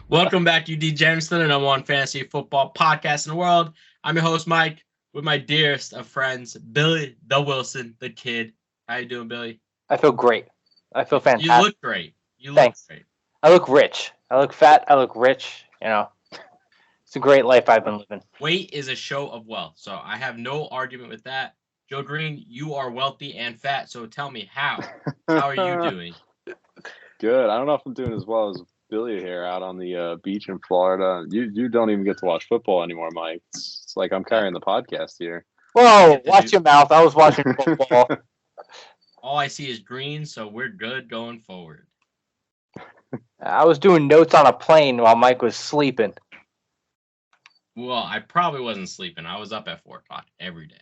Welcome back to Degenerates, the number one fantasy football podcast in the world. I'm your host, Mike, with my dearest of friends, Billy the Wilson, the kid. How you doing, Billy? I feel great. I feel fantastic. You look great. Thanks. Great. I look rich. I look fat. I look rich. It's a great life I've been living. Weight is a show of wealth, so I have no argument with that. Joe Green, you are wealthy and fat, so tell me how. How are you doing? Good. I don't know if I'm doing as well as Billy here out on the beach in Florida. You don't even get to watch football anymore, Mike. It's like I'm carrying the podcast here. Whoa, watch your mouth. I was watching football. All I see is green, so we're good going forward. I was doing notes on a plane while Mike was sleeping. Well, I probably wasn't sleeping. I was up at 4 o'clock every day.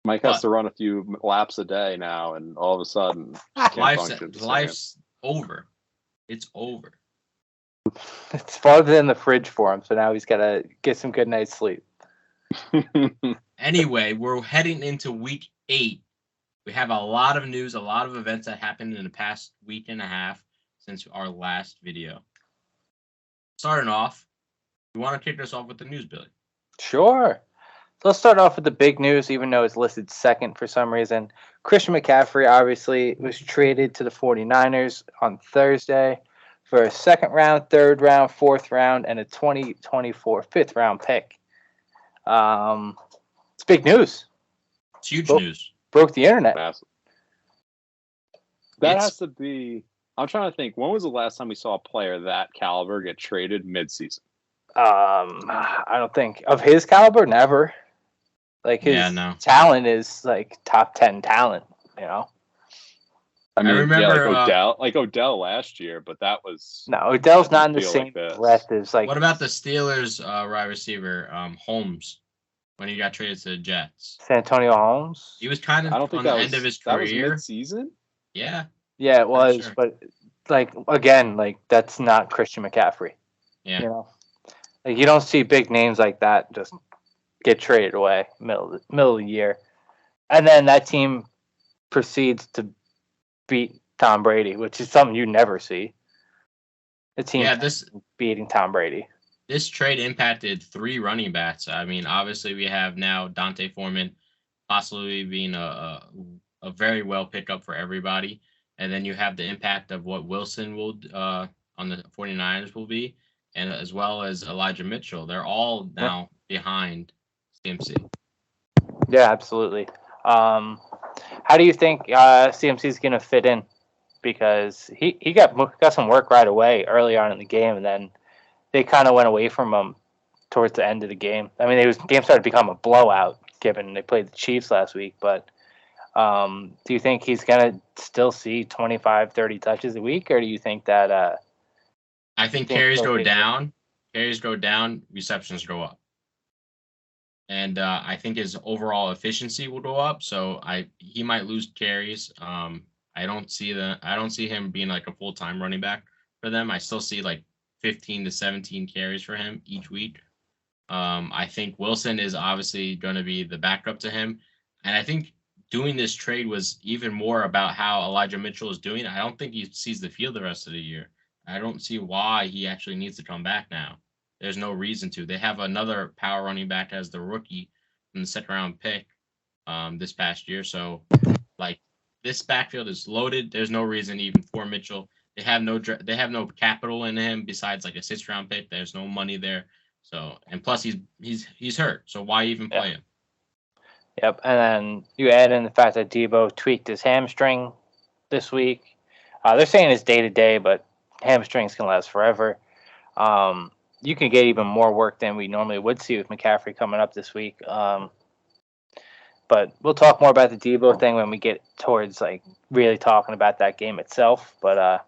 Mike has to run a few laps a day now, and all of a sudden, life's over. It's over. It's farther than the fridge for him, so now he's got to get some good night's sleep. Anyway, we're heading into week 8. We have a lot of news, a lot of events that happened in the past week and a half since our last video. Starting off, you want to kick us off with the news, Billy? Sure. So let's start off with the big news, even though it's listed second for some reason. Christian McCaffrey obviously was traded to the 49ers on Thursday for a second round, third round, fourth round, and a 2024 fifth round pick. It's big news. It's huge news. Broke the internet. Massive. That has to be. I'm trying to think. When was the last time we saw a player that caliber get traded midseason? I don't think of his caliber. Never. Like his talent is like top 10 talent. I remember like Odell last year, but that was Odell's not in the same breath as like. What about the Steelers wide receiver Holmes when he got traded to the Jets? Santonio Holmes. He was kind of on the end of his career. That was mid-season? Yeah. Yeah, it was, sure. But like again, like that's not Christian McCaffrey. Yeah. Like you don't see big names like that just get traded away middle of the year, and then that team proceeds to beat Tom Brady, which is something you never see. The team beating Tom Brady. This trade impacted 3 running backs. I mean, obviously we have now Dante Foreman possibly being a very well pickup for everybody. And then you have the impact of what Wilson will on the 49ers will be, and as well as Elijah Mitchell. They're all now behind CMC. Yeah, absolutely. How do you think CMC is going to fit in? Because he got some work right away early on in the game, and then they kind of went away from him towards the end of the game. I mean, the game started to become a blowout, given they played the Chiefs last week. But do you think he's going to still see 25, 30 touches a week, or do you think that I think carries go down. Carries go down, receptions go up. And I think his overall efficiency will go up. So he might lose carries. I don't see him being like a full-time running back for them. I still see like 15 to 17 carries for him each week. I think Wilson is obviously going to be the backup to him. And I think doing this trade was even more about how Elijah Mitchell is doing. I don't think he sees the field the rest of the year. I don't see why he actually needs to come back now. There's no reason to. They have another power running back as the rookie from the second-round pick this past year. So, like, this backfield is loaded. There's no reason even for Mitchell. They have no capital in him besides like a 6th-round pick. There's no money there. So, and plus he's hurt. So why even play him? Yep. And then you add in the fact that Debo tweaked his hamstring this week. They're saying it's day-to-day, but hamstrings can last forever. You can get even more work than we normally would see with McCaffrey coming up this week. But we'll talk more about the Debo thing when we get towards like really talking about that game itself. But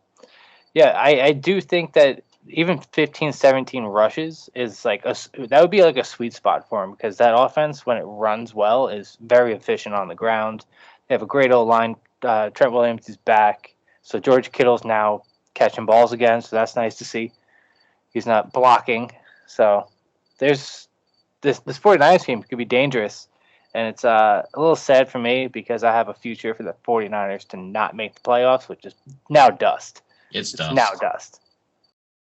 I do think that even 15, 17 rushes is like that would be like a sweet spot for him, because that offense, when it runs well, is very efficient on the ground. They have a great old line. Trent Williams is back, so George Kittle's now catching balls again, so that's nice to see. He's not blocking. So there's this 49ers team could be dangerous. And it's a little sad for me because I have a future for the 49ers to not make the playoffs, which is now dust. It's dust. Now dust.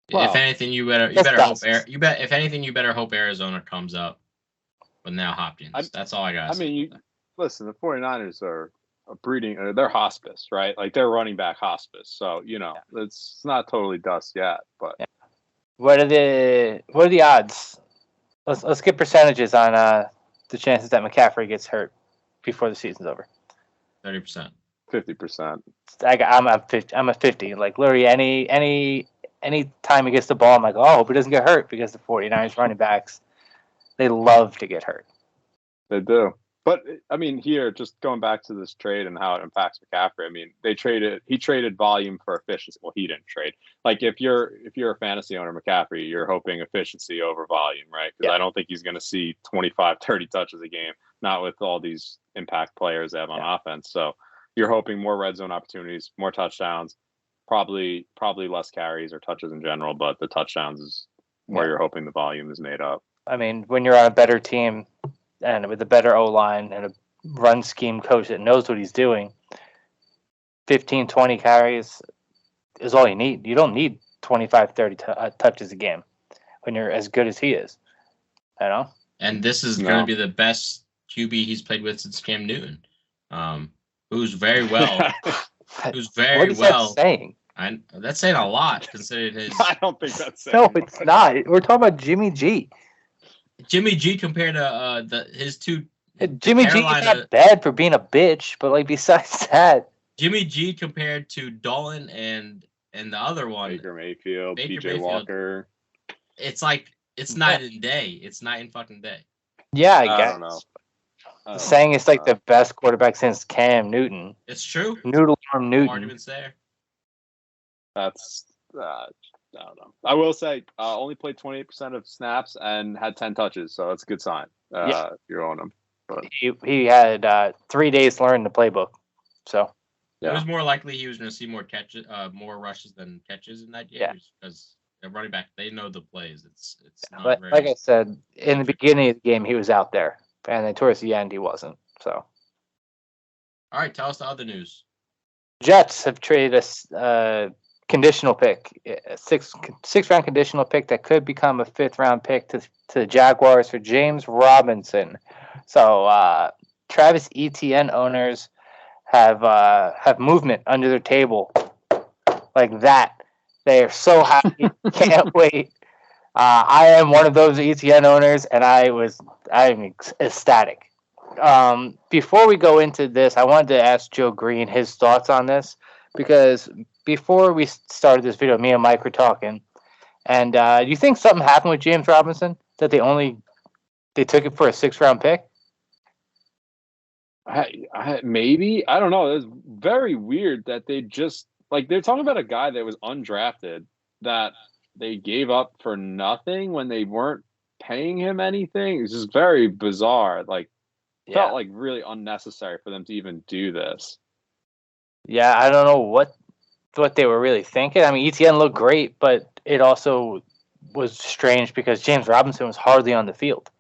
If anything, you better hope if anything, you better hope Arizona comes up with now Hopkins. That's all I got. Listen, the 49ers are a breeding. They're hospice, right? Like they're running back hospice. So it's not totally dust yet. But what are the odds? Let's get percentages on the chances that McCaffrey gets hurt before the season's over. 30%. 50%. I'm a 50. Like literally any time he gets the ball, I'm like, oh, I hope he doesn't get hurt, because the 49ers running backs, they love to get hurt. They do. But I mean, here, just going back to this trade and how it impacts McCaffrey. I mean, he traded volume for efficiency. Well, he didn't trade. Like if you're a fantasy owner, McCaffrey, you're hoping efficiency over volume, right? Because I don't think he's going to see 25, 30 touches a game, not with all these impact players they have on offense. So you're hoping more red zone opportunities, more touchdowns, probably less carries or touches in general, but the touchdowns is where you're hoping the volume is made up. I mean, when you're on a better team and with a better O-line and a run scheme coach that knows what he's doing, 15, 20 carries is all you need. You don't need 25, 30 touches a game when you're as good as he is. You know? And this is going to be the best QB he's played with since Cam Newton, who's very well. Who's very what is well. That saying? That's saying a lot considering his. I don't think that's saying. No, it's not. We're talking about Jimmy G. Jimmy G compared to his two. Jimmy G is not bad for being a bitch, but like besides that, Jimmy G compared to Dolan and the other one, Baker Mayfield, PJ Walker. It's like it's night and day. It's night and fucking day. Yeah, I guess. don't know. Saying it's like the best quarterback since Cam Newton. It's true. Noodle from Newton. Arguments there. That's I don't know. I will say only played 28% of snaps and had 10 touches, so that's a good sign. If you're on him. But he had 3 days to learn the playbook, so it was more likely he was going to see more catches, more rushes than catches in that game because the running back, they know the plays. It's not but very. Like I said in the beginning of the game, he was out there, and then towards the end, he wasn't. So, all right, tell us the other news. Jets have traded a conditional pick, a six round conditional pick that could become a 5th round pick to the Jaguars for James Robinson. So Travis Etienne owners have movement under their table like that. They are so happy, can't wait. I am one of those Etienne owners, and I'm ecstatic. Before we go into this, I wanted to ask Joe Green his thoughts on this, because before we started this video, me and Mike were talking, and do you think something happened with James Robinson that they took it for a 6th round pick? Maybe, I don't know. It's very weird that they just they're talking about a guy that was undrafted that they gave up for nothing when they weren't paying him anything. It's just very bizarre. Felt like really unnecessary for them to even do this. Yeah, I don't know what they were really thinking. I mean, Etienne looked great, but it also was strange because James Robinson was hardly on the field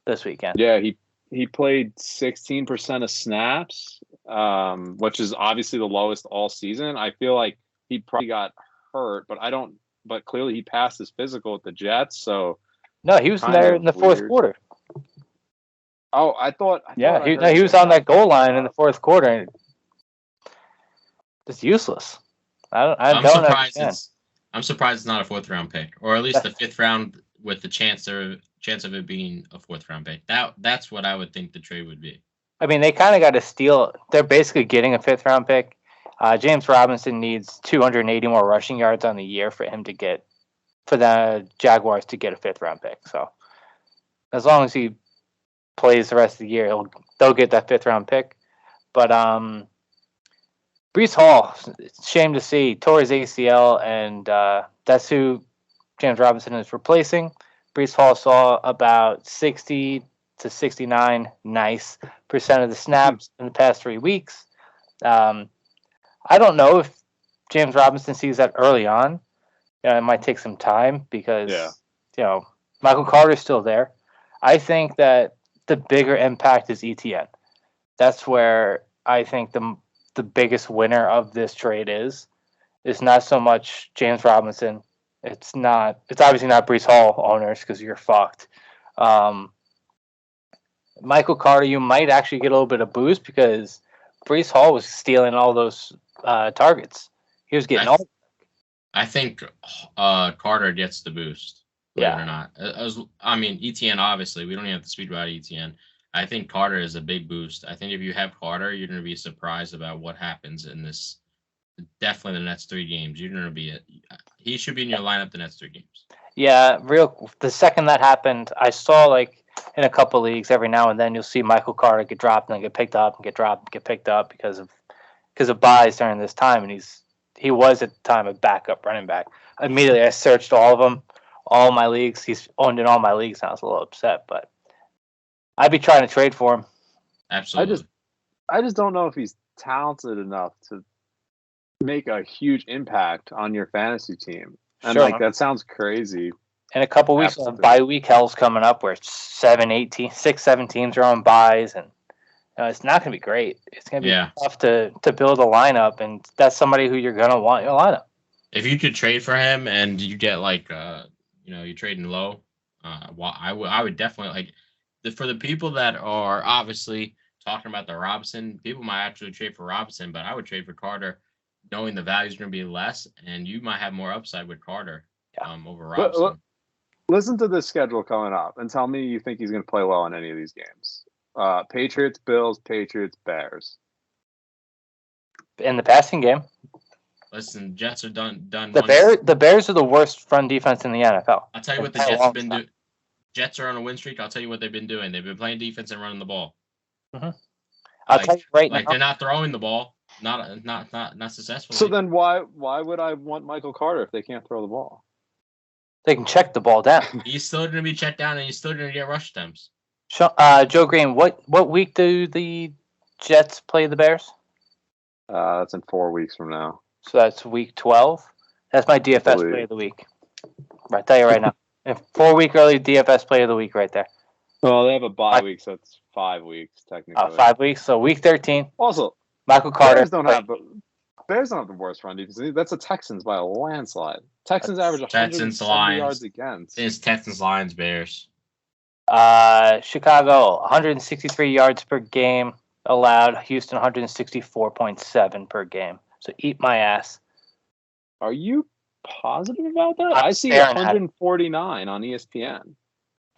this weekend. Yeah, he played 16% of snaps, which is obviously the lowest all season. I feel like he probably got hurt, but clearly he passed his physical with the Jets. So no, he was there in the fourth quarter. Oh, I thought he was on that goal line in the fourth quarter. And it's useless. I'm surprised it's not a 4th round pick, or at least the 5th round with the chance of it being a 4th round pick. That's what I would think the trade would be. I mean, they kind of got to steal. They're basically getting a 5th round pick. James Robinson needs 280 more rushing yards on the year for the Jaguars to get a 5th round pick. So as long as he plays the rest of the year, they'll get that 5th round pick. But Breece Hall, it's a shame to see, tore his ACL, and that's who James Robinson is replacing. Breece Hall saw about 60 to 69% of the snaps in the past 3 weeks. I don't know if James Robinson sees that early on. It might take some time because Micheal Carter is still there. I think that the bigger impact is Etienne. That's where I think the biggest winner of this trade is not so much James Robinson. It's not. It's obviously not Brees Hall owners because you're fucked. Micheal Carter, you might actually get a little bit of boost because Brees Hall was stealing all those targets. He was getting all. I think Carter gets the boost. Believe it or not. Etienne, obviously, we don't even have to speak about Etienne. I think Carter is a big boost. I think if you have Carter, you're going to be surprised about what happens in this. Definitely the next 3 games. You're going to be he should be in your lineup the next 3 games. Yeah, the second that happened, I saw like in a couple leagues every now and then you'll see Micheal Carter get dropped and then get picked up and get dropped and get picked up because of buys during this time, and he was at the time a backup running back. Immediately I searched all of them, all my leagues. He's owned in all my leagues, and I was a little upset, but I'd be trying to trade for him. Absolutely. I just don't know if he's talented enough to make a huge impact on your fantasy team. And that sounds crazy. In a couple weeks, bye week hell's coming up where 6, 7 teams are on buys, and it's not going to be great. It's going to be tough to build a lineup, and that's somebody who you're going to want in your lineup. If you could trade for him and you get you're trading low, I would definitely for the people that are obviously talking about the Robinson, people might actually trade for Robinson, but I would trade for Carter, knowing the value is going to be less, and you might have more upside with Carter over Robinson. Listen to this schedule coming up and tell me you think he's going to play well in any of these games. Patriots, Bills, Patriots, Bears. In the passing game. Listen, Jets are done. The Bears are the worst run defense in the NFL. I'll tell you what the Jets have been doing. Jets are on a win streak. I'll tell you what they've been doing. They've been playing defense and running the ball. Mm-hmm. I'll tell you right now. They're not throwing the ball. Not successfully. So then why would I want Micheal Carter if they can't throw the ball? They can check the ball down. He's still going to be checked down, and he's still going to get rush attempts. Joe Green, what week do the Jets play the Bears? That's in 4 weeks from now. So that's week 12. That's my DFS play of the week. I'll tell you right now. 4 week early DFS play of the week right there. Well, they have a bye week, so it's 5 weeks technically. 5 weeks. So week 13. Also, Micheal Carter. Bears don't have the worst run defense. That's the Texans by a landslide. Texans average 170 yards against. It's Texans, Lions, Bears. Chicago 163 yards per game allowed. Houston 164.7 per game. So eat my ass. Are you positive about that? I see 149 on ESPN.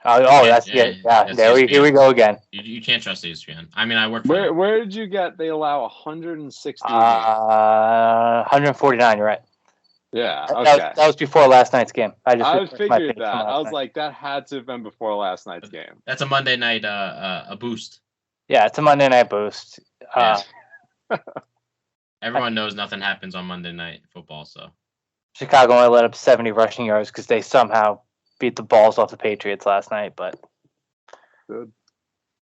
That's good. Yeah, here we go again. You can't trust ESPN. I mean, I work for Where did you get they allow 160? 149, you're right. Yeah, okay. That was before last night's game. I figured that. I was like, that had to have been before last night's game. That's a Monday night a boost. Yeah, it's a Monday night boost. Everyone knows nothing happens on Monday night football, so. Chicago only let up 70 rushing yards because they somehow beat the balls off the Patriots last night, but good.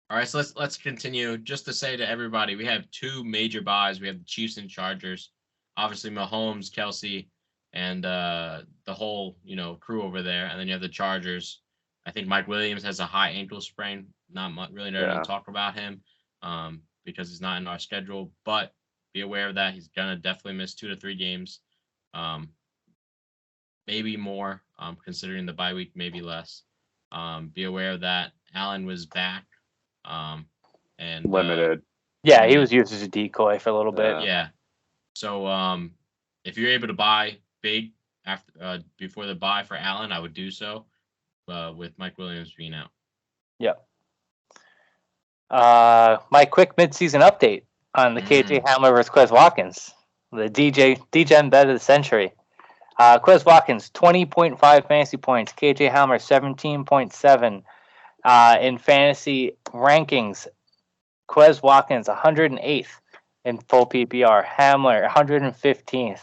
All right, so let's continue. Just to say to everybody, we have 2 major buys. We have the Chiefs and Chargers. Obviously, Mahomes, Kelsey, and the whole crew over there. And then you have the Chargers. I think Mike Williams has a high ankle sprain. Not really to talk about him because he's not in our schedule. But be aware of that. He's gonna definitely miss 2 to 3 games. Maybe more, considering the bye week, maybe less. Be aware of that. Allen was back, and limited. He was used as a decoy for a little bit. Yeah. So, if you're able to buy big after before the bye for Allen, I would do so. With Mike Williams being out. Yep. My quick midseason update on the KJ Hamler versus Quez Watkins, the DGen bet of the century. Quez Watkins, 20.5 fantasy points. KJ Hamler, 17.7 in fantasy rankings. Quez Watkins, 108th in full PPR. Hamler, 115th.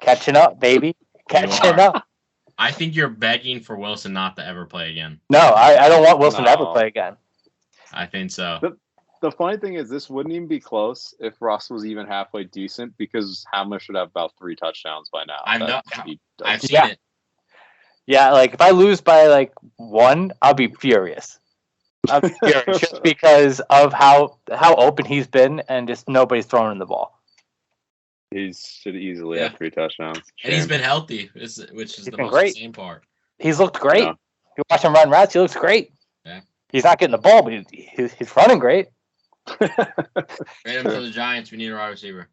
Catching up, baby. Catching up. I think you're begging for Wilson not to ever play again. No, I don't want Wilson to ever play again. I think so. The funny thing is, this wouldn't even be close if Russ was even halfway decent because Hamler should have about 3 touchdowns by now. I've seen it. Yeah, like if I lose by 1, I'll be furious. I'll be furious just because of how open he's been and just nobody's throwing him the ball. He should easily have 3 touchdowns. And he's been healthy, which is the most insane part. He's looked great. Yeah. You watch him run routes, he looks great. Yeah. He's not getting the ball, but he's running great. Trade him to the Giants. We need a wide receiver.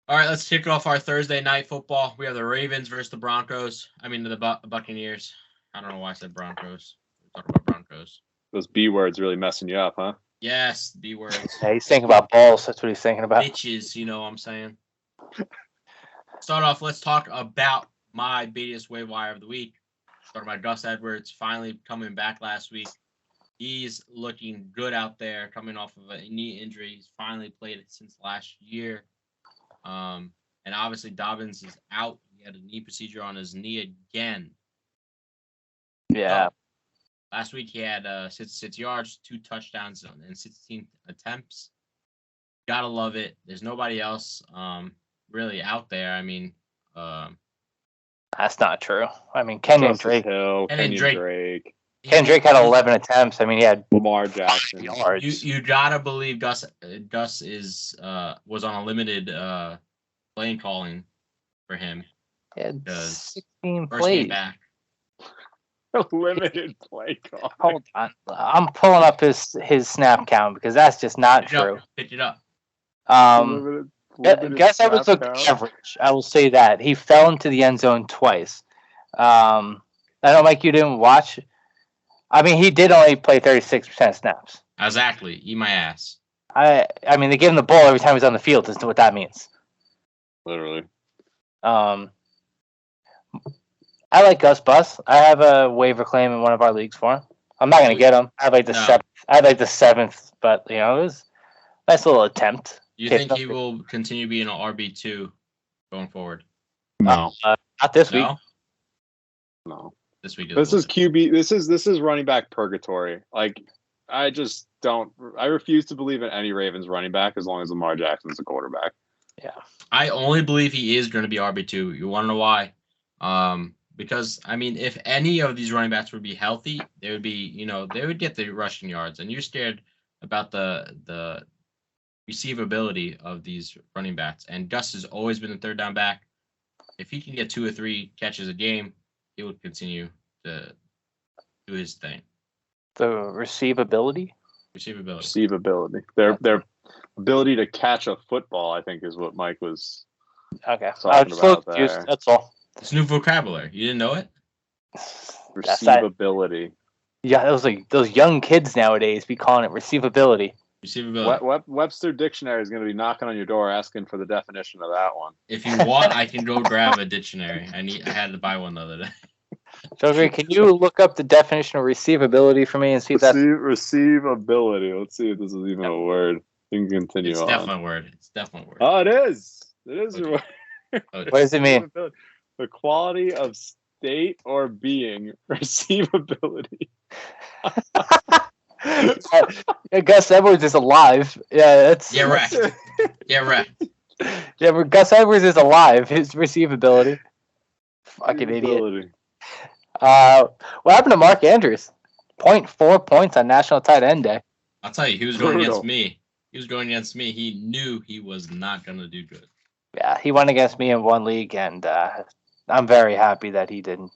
All right, let's kick off our Thursday night football. We have the Ravens versus the Broncos. I mean, the Buccaneers. I don't know why I said Broncos. We're talking about Broncos. Those B words really messing you up, huh? Yes, B words. Yeah, he's thinking about balls. That's what he's thinking about. Bitches, you know what I'm saying? Start off, let's talk about my biggest waiver wire of the week. Started by Gus Edwards, finally coming back last week. He's looking good out there, coming off of a knee injury. He's finally played it since last year. And obviously Dobbins is out. He had a knee procedure on his knee again. Yeah. Last week he had 66 yards, 2 touchdowns, and 16 attempts. Gotta love it. There's nobody else really out there. I mean, that's not true. I mean, Kenyon Drake. Kenyon Drake. Ken Drake had 11 attempts. I mean, he had Lamar Jackson yards. You gotta believe Gus is was on a limited playing calling for him. He had 16 First plays. game back. Limited play call. Hold on, I'm pulling up his snap count because that's just not true. Pick it up. Gus Edwards looked average. I will say that he fell into the end zone twice. I know, Mike, you didn't watch. I mean, he did only play 36% snaps. Exactly. Eat my ass. I mean, they give him the ball every time he's on the field. Is what that means. Literally. I like Gus Bus. I have a waiver claim in one of our leagues for him. I'm not going to get him. I have like the seventh. I have like the 7th, but it was a nice little attempt. Do you think he will continue being an RB2 going forward? No. Not this week. No. This week. This is QB. This is running back purgatory. Like, I just don't. I refuse to believe in any Ravens running back as long as Lamar Jackson's the quarterback. Yeah. I only believe he is going to be RB2. You want to know why? Because, I mean, if any of these running backs would be healthy, they would be, they would get the rushing yards. And you're scared about the receivability of these running backs. And Gus has always been the third down back. If he can get 2 or 3 catches a game, he would continue to do his thing. The receivability? Receivability. Their ability to catch a football, I think, is what Mike was talking about there. That's all. It's new vocabulary. You didn't know it? Receivability. Yeah, those young kids nowadays be calling it receivability. Webster Dictionary is going to be knocking on your door asking for the definition of that one. If you want, I can go grab a dictionary. I had to buy one the other day. Joker, can you look up the definition of receivability for me and see if that's receivability? Let's see if this is even a word. You can continue on. It's definitely a word. Oh, it is. It is a word. What does it mean? The quality of state or being. Receivability. Gus Edwards is alive. Yeah, that's. Yeah, right. Yeah, but Gus Edwards is alive. His receivability. Fucking idiot. What happened to Mark Andrews? 0.4 points on National Tight End Day. I'll tell you, he was going against me. He knew he was not going to do good. Yeah, he went against me in one league, and I'm very happy that he didn't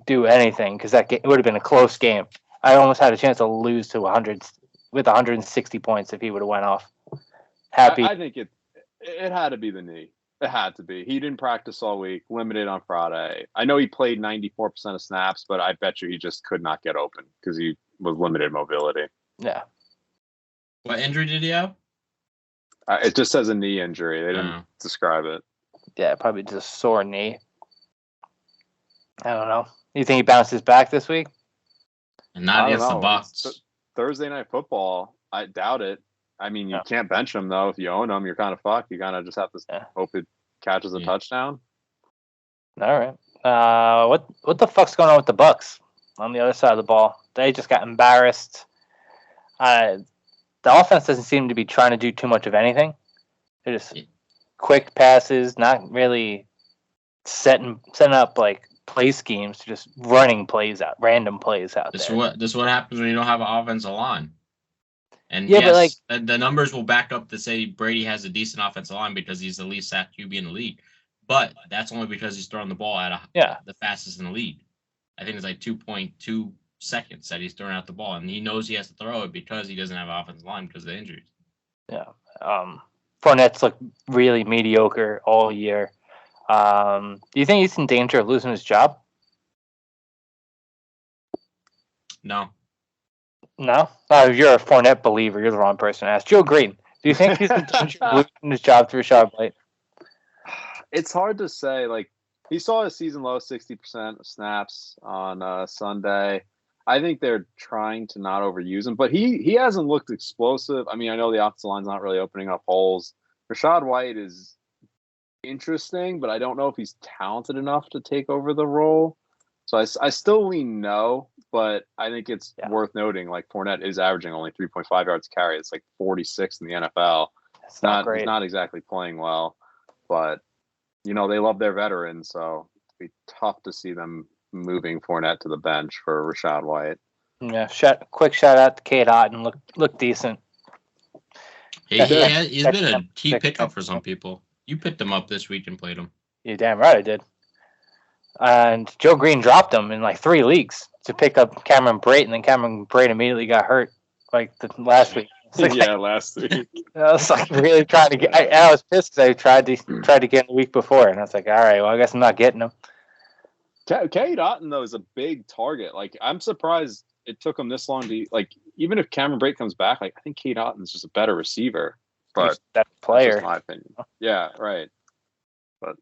do anything because it would have been a close game. I almost had a chance to lose to 160 points if he would have went off. Happy. I think it had to be the knee. It had to be. He didn't practice all week, limited on Friday. I know he played 94% of snaps, but I bet you he just could not get open because he was limited mobility. Yeah. What injury did he have? It just says a knee injury. They didn't describe it. Yeah, probably just a sore knee. I don't know. You think he bounces back this week? And not against the Bucs. Thursday night football, I doubt it. I mean, you can't bench him, though. If you own him, you're kind of fucked. You kind of just have to hope it catches a touchdown. All right. What the fuck's going on with the Bucs on the other side of the ball? They just got embarrassed. The offense doesn't seem to be trying to do too much of anything. They're just quick passes, not really setting up like play schemes, just running plays out, random plays out This there. This is what happens when you don't have an offensive line. And Yeah, yes, but the numbers will back up to say Brady has a decent offensive line because he's the least sacked QB in the league. But that's only because he's throwing the ball at the fastest in the league. I think it's like 2.2 seconds that he's throwing out the ball, and he knows he has to throw it because he doesn't have an offensive line because of the injuries. Yeah. Fournette's looked really mediocre all year. Do you think he's in danger of losing his job? No. No? If you're a Fournette believer, you're the wrong person to ask. Joe Green, do you think he's in danger of losing his job to Rashad White? It's hard to say. Like, he saw a season low 60% of snaps on Sunday. I think they're trying to not overuse him, but he hasn't looked explosive. I mean, I know the offensive line's not really opening up holes. Rashad White is interesting, but I don't know if he's talented enough to take over the role. So I still lean no, but I think it's worth noting, like, Fournette is averaging only 3.5 yards a carry. It's like 46 in the NFL. It's not great. He's not exactly playing well, but, you know, they love their veterans, so it'd be tough to see them moving Fournette to the bench for Rashad White. Yeah, quick shout out to Cade Otton. Look decent. He's been a key pickup for some people. You picked him up this week and played him. You're damn right I did. And Joe Green dropped him in like 3 leagues to pick up Cameron Brate, and then Cameron Brate immediately got hurt like the last week. Last week. I was like really trying to get. I was pissed because I tried to get him the week before, and I was like, all right, well, I guess I'm not getting him. Cade Otton, though, is a big target. Like, I'm surprised it took him this long to, like, even if Cameron Brate comes back, like, I think Cade Otton's just a better receiver. But that player, that's just my opinion. Yeah, right. But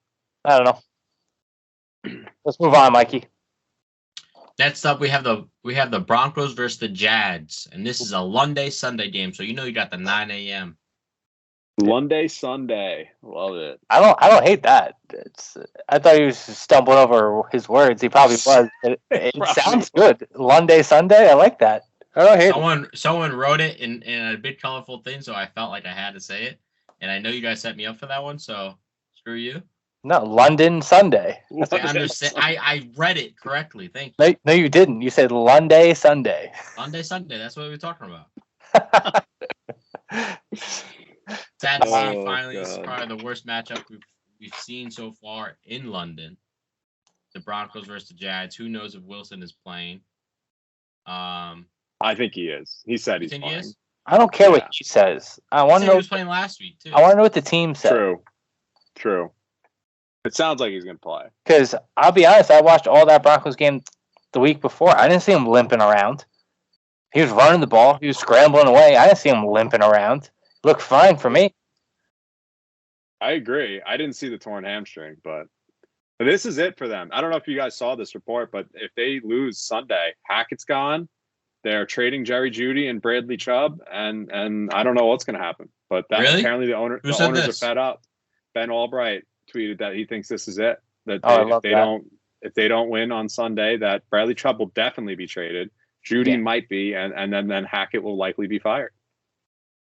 I don't know. Let's move on, Mikey. Next up, we have the Broncos versus the Jags, and this is a Lunday Sunday game, so you got the 9 a.m. Lunday Sunday, love it. I don't hate that. I thought he was stumbling over his words. He probably was. It sounds good. Lunday Sunday, I like that. I don't hate it. Someone wrote it in a big colorful thing, so I felt like I had to say it, and I know you guys set me up for that one, so screw you. No, London Sunday. I understand. I read it correctly. Thank you. No, you didn't. You said Lunday Sunday. Lunday Sunday. That's what we were talking about. Sad to see. Finally, this is probably the worst matchup we've seen so far in London. The Broncos versus the Jags. Who knows if Wilson is playing? I think he is. He said he's playing. He is? I don't care what he says. I want to know. He was playing last week too. I want to know what the team said. True. It sounds like he's going to play. Because I'll be honest, I watched all that Broncos game the week before. I didn't see him limping around. He was running the ball. He was scrambling away. I didn't see him limping around. Looked fine for me. I agree. I didn't see the torn hamstring, but this is it for them. I don't know if you guys saw this report, but if they lose Sunday, Hackett's gone. They're trading Jerry Jeudy and Bradley Chubb, and I don't know what's going to happen. But apparently the owners are fed up. Ben Albright tweeted that he thinks this is it. That if they don't win on Sunday, that Bradley Chubb will definitely be traded. Jeudy might be, and then Hackett will likely be fired.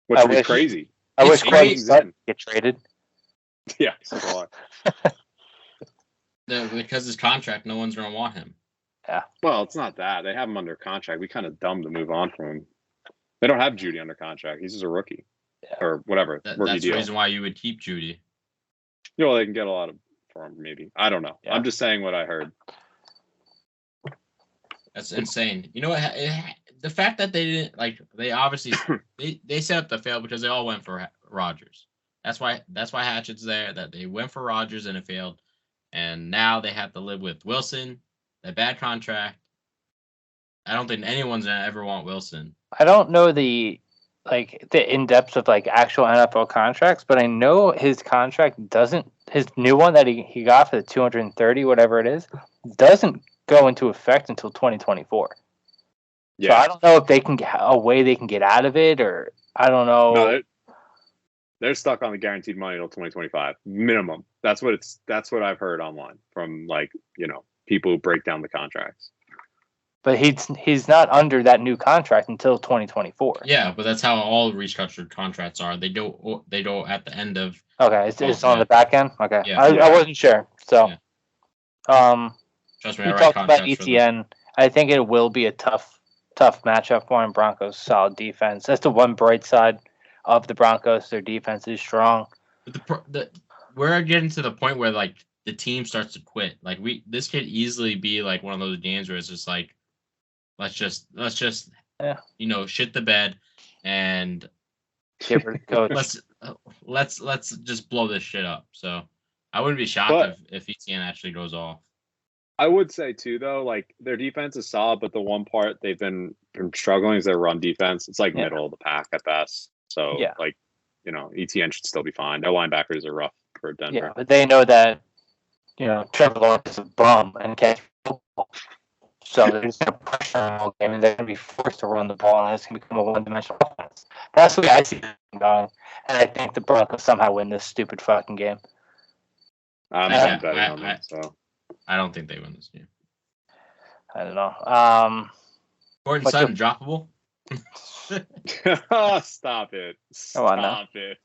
Which would be crazy. I wish Corey Sutton get traded. Yeah, so because his contract, no one's going to want him. Yeah. Well, it's not that. They have him under contract. We kind of dumb to move on from him. They don't have Jeudy under contract. He's just a rookie. Yeah. Or whatever. That's the reason why you would keep Jeudy. Well, they can get a lot for him, maybe. I don't know. Yeah. I'm just saying what I heard. That's insane. You know what? The fact that they didn't, they obviously they set up the fail because they all went for Rodgers. That's why Hatchett's there. That they went for Rodgers and it failed, and now they have to live with Wilson, that bad contract. I don't think anyone's gonna ever want Wilson. I don't know the in depth of actual NFL contracts, but I know his contract doesn't. His new one that he got for the 230, whatever it is, doesn't go into effect until 2024. Yeah. So I don't know if they can get a way they can get out of it, or I don't know. No, they're stuck on the guaranteed money until 2025 minimum. That's what I've heard online from people who break down the contracts. But he's not under that new contract until 2024. Yeah, but that's how all restructured contracts are. They do at the end of. Okay, it's on the back end. Okay, yeah. I wasn't sure. So, Trust me, we talked about Etienne. I think it will be a tough tough matchup for him. Broncos solid defense. That's the one bright side of the Broncos. Their defense is strong. But we're getting to the point where like the team starts to quit. Like this could easily be like one of those games where it's just like, let's just shit the bed and get rid of coach. let's just blow this shit up. So I wouldn't be shocked if Etienne actually goes off. I would say too, though, like their defense is solid, but the one part they've been struggling is their run defense. It's like middle of the pack at best. So Etienne should still be fine. Their linebackers are rough for Denver. Yeah, but they know that Trevor Lawrence is a bum and can't football. So they're just going to pressure him all game, and they're going to be forced to run the ball, and it's going to become a one-dimensional offense. That's the way I see it going, and I think the Broncos somehow win this stupid fucking game. I'm betting on that, so. I don't think they win this game. I don't know. Gordon Sutton, droppable? Stop it. Stop it.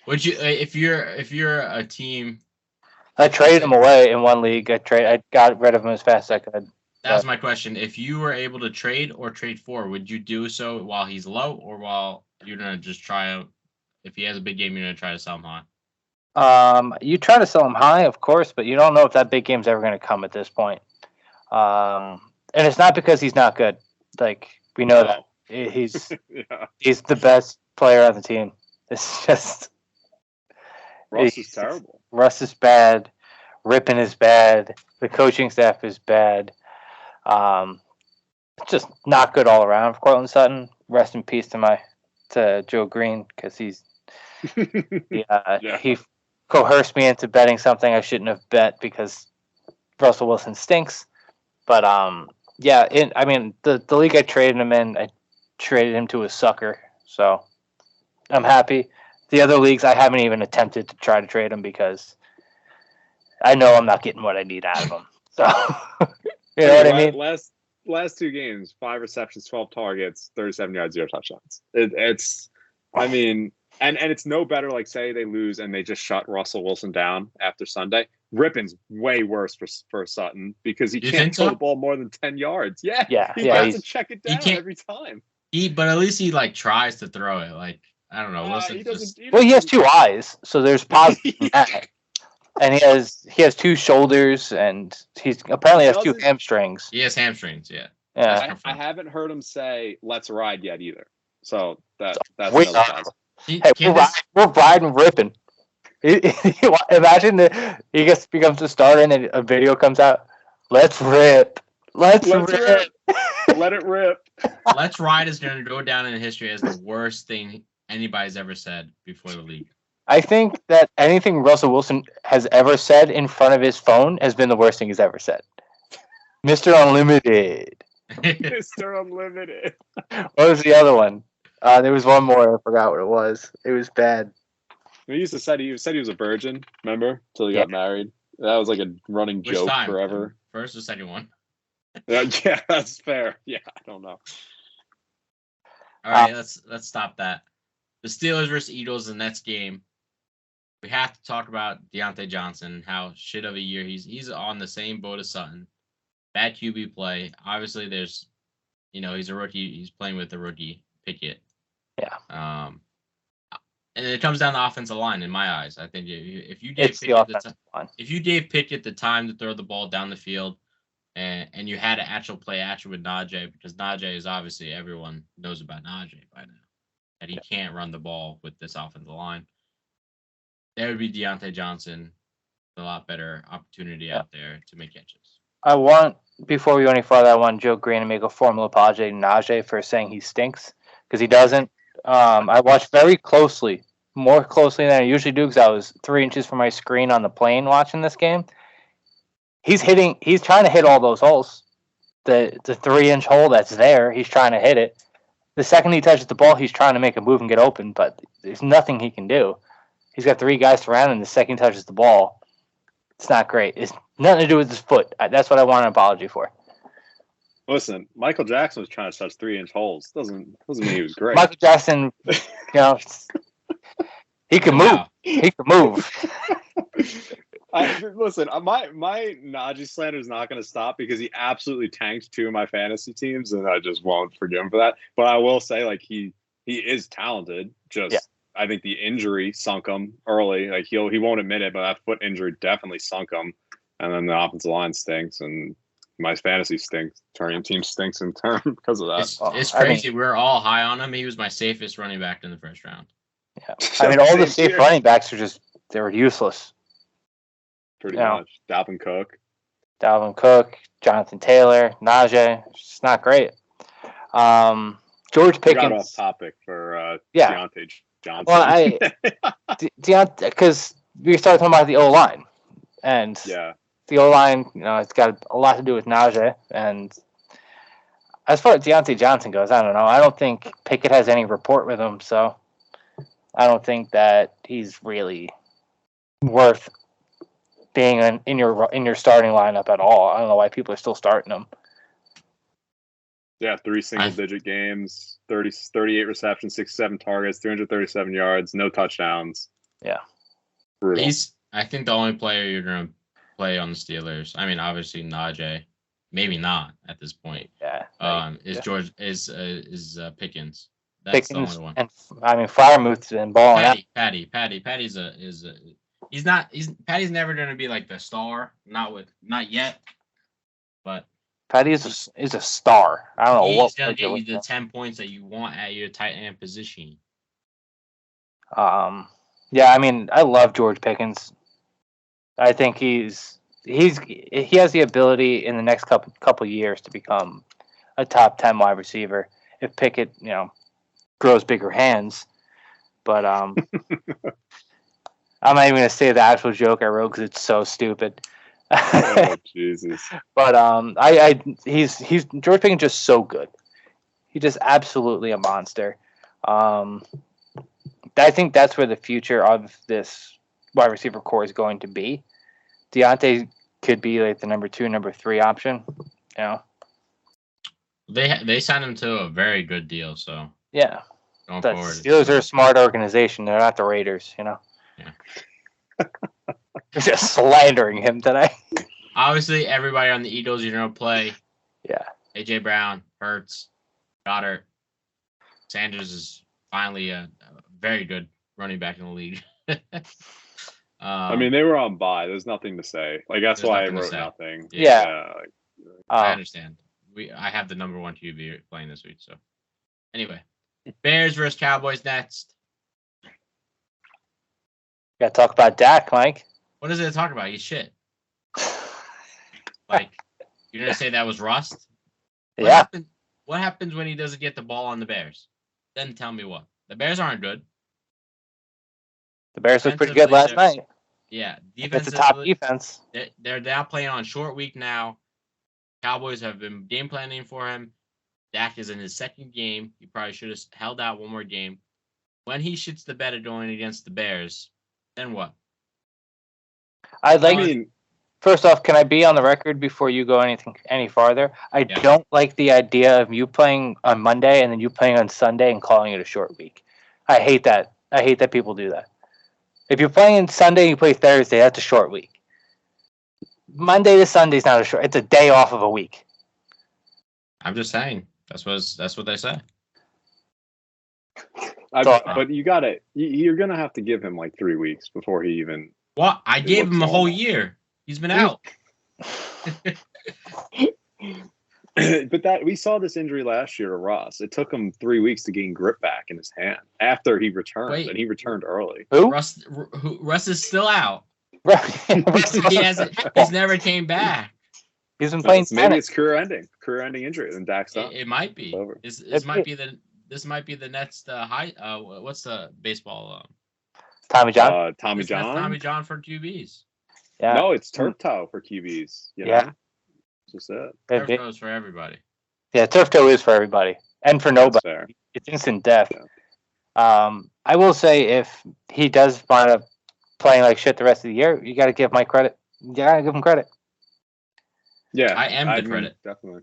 Would you, if you're a team? I traded him away in one league. I got rid of him as fast as I could. That was my question. If you were able to trade or trade for, would you do so while he's low or while you're going to just try out? If he has a big game, you're going to try to sell him high? You try to sell him high, of course, but you don't know if that big game's ever going to come at this point. And it's not because he's not good. Like, we know that. He's he's the best player on the team. It's just... Russ is terrible. Russ is bad. Rippon is bad. The coaching staff is bad. Just not good all around for Courtland Sutton. Rest in peace to Joe Green, because he coerced me into betting something I shouldn't have bet because Russell Wilson stinks. But the league I traded him in, I traded him to a sucker, so I'm happy. The other leagues, I haven't even attempted to try to trade him because I know I'm not getting what I need out of him. So, you know what I mean? Last two games, 5 receptions, 12 targets, 37 yards, 0 touchdowns. It's no better. Like, say they lose and they just shut Russell Wilson down after Sunday. Rippon's way worse for Sutton because he can't throw the ball more than 10 yards. He has to check it down every time. But at least he like tries to throw it. Like, I don't know. He has 2 eyes, so there's positive in that. And he has 2 shoulders, and he's apparently has 2 hamstrings. He has hamstrings, yeah. I haven't heard him say "let's ride" yet either. So that's we're riding Rippon. Imagine he becomes a starter, and then a video comes out. Let's rip. Let's rip. Let it rip. Let's ride is going to go down in history as the worst thing anybody's ever said before the league. I think that anything Russell Wilson has ever said in front of his phone has been the worst thing he's ever said. Mr. Unlimited. Mr. Unlimited. What was the other one? There was one more. I forgot what it was. It was bad. He said he was a virgin, remember? Until he got married. That was like a running joke forever. First or second one? Yeah, that's fair. Yeah, I don't know. All right, let's stop that. The Steelers versus Eagles, the next game. We have to talk about Deontay Johnson, how shit of a year he's on the same boat as Sutton. Bad QB play. Obviously, there's, he's a rookie. He's playing with a rookie, Pickett. Yeah. And it comes down to offensive line in my eyes. I think if you gave Pickett the time to throw the ball down the field, and you had an actual play action with Najee, because Najee is obviously, everyone knows about Najee by now, that he can't run the ball with this offensive line. There would be Deontay Johnson, a lot better opportunity out there to make catches. Before we go any further, I want Joe Green to make a formal apology to Najee for saying he stinks, because he doesn't. I watched very closely, more closely than I usually do, because I was 3 inches from my screen on the plane watching this game. He's trying to hit all those holes. The 3-inch hole that's there, he's trying to hit it. The second he touches the ball, he's trying to make a move and get open, but there's nothing he can do. He's got 3 guys surrounding him. The second he touches the ball, it's not great. It's nothing to do with his foot. That's what I want an apology for. Listen, Michael Jackson was trying to touch 3-inch holes. Doesn't mean he was great. Michael Jackson, he can move. He can move. Listen, my Najee slander is not going to stop because he absolutely tanked 2 of my fantasy teams, and I just won't forgive him for that. But I will say, like, he is talented. Just I think the injury sunk him early. Like he won't admit it, but that foot injury definitely sunk him. And then the offensive line stinks, and my fantasy stinks. Turning team stinks in turn because of that. It's crazy. We're all high on him. He was my safest running back in the first round. Yeah, I mean, all the safe running backs are they're useless. Pretty much. Dalvin Cook, Jonathan Taylor, Najee. It's just not great. George Pickens. Got off topic for Deontay Johnson. Well, Deontay, because we started talking about the O-line. And the O-line, it's got a lot to do with Najee. And as far as Deontay Johnson goes, I don't know. I don't think Pickett has any rapport with him, so I don't think that he's really worth being in your starting lineup at all. I don't know why people are still starting him. Yeah, 3 single-digit games, 38 receptions, 67 targets, 337 yards, no touchdowns. Yeah. Brutal. I think the only player you're going to play on the Steelers, I mean, obviously Najee, maybe not at this point. Yeah. Is Pickens. That's Pickens, the only one. And I mean, Freiermuth's been balling out. Patty's Patty's never going to be like the star, not yet. But Patty is a star. I don't know he's going to give you the 10 points that you want at your tight end position. Yeah, I mean, I love George Pickens. I think he has the ability in the next couple years to become a top 10 wide receiver if Pickett, grows bigger hands. But I'm not even going to say the actual joke I wrote because it's so stupid. Oh, Jesus. But he's George Pickens just so good. He's just absolutely a monster. I think that's where the future of this wide receiver core is going to be. Deontay could be like the number 2, number 3 option. They signed him to a very good deal, so yeah. Going the forward, Steelers are a smart organization. They're not the Raiders, Yeah. Just slandering him today. Obviously, everybody on the Eagles, play. Yeah. AJ Brown, Hurts, Goddard, Sanders is finally a very good running back in the league. I mean, they were on bye. There's nothing to say. Like that's why I wrote nothing. Yeah. I understand. I have the number 1 QB playing this week. So anyway, Bears versus Cowboys next. Got to talk about Dak, Mike. What is it to talk about? He's shit. Like you're gonna say that was rust? What happens when he doesn't get the ball on the Bears? Then tell me what. The Bears aren't good. The Bears looked pretty good last night. Yeah, it's a top defense. They're now playing on short week now. Cowboys have been game planning for him. Dak is in his 2nd game. He probably should have held out one more game. When he shits the bed at going against the Bears, then what? First off, can I be on the record before you go any farther? I don't like the idea of you playing on Monday and then you playing on Sunday and calling it a short week. I hate that. I hate that people do that. If you're playing Sunday and you play Thursday, that's a short week. Monday to Sunday's not a short. It's a day off of a week. I'm just saying. That's what they say. But you're gonna have to give him like 3 weeks before he even. Well, I gave him a whole year. He's been out. But we saw this injury last year to Russ. It took him 3 weeks to gain grip back in his hand after he returned, and he returned early. Who? Russ is still out. He's never came back. He's been playing. Maybe it's career-ending injury, and Dak's done. It might be. This might be the next high. What's the baseball? Tommy John. Tommy John. Tommy John for QBs. Yeah. No, it's turf toe for QBs. Yeah. That's just it. Turf toe is for everybody. Yeah, turf toe is for everybody and for nobody. It's instant death. Yeah. I will say if he does wind up playing like shit the rest of the year, you got to give Mike credit. You got to give him credit. Yeah, I am the credit. Definitely.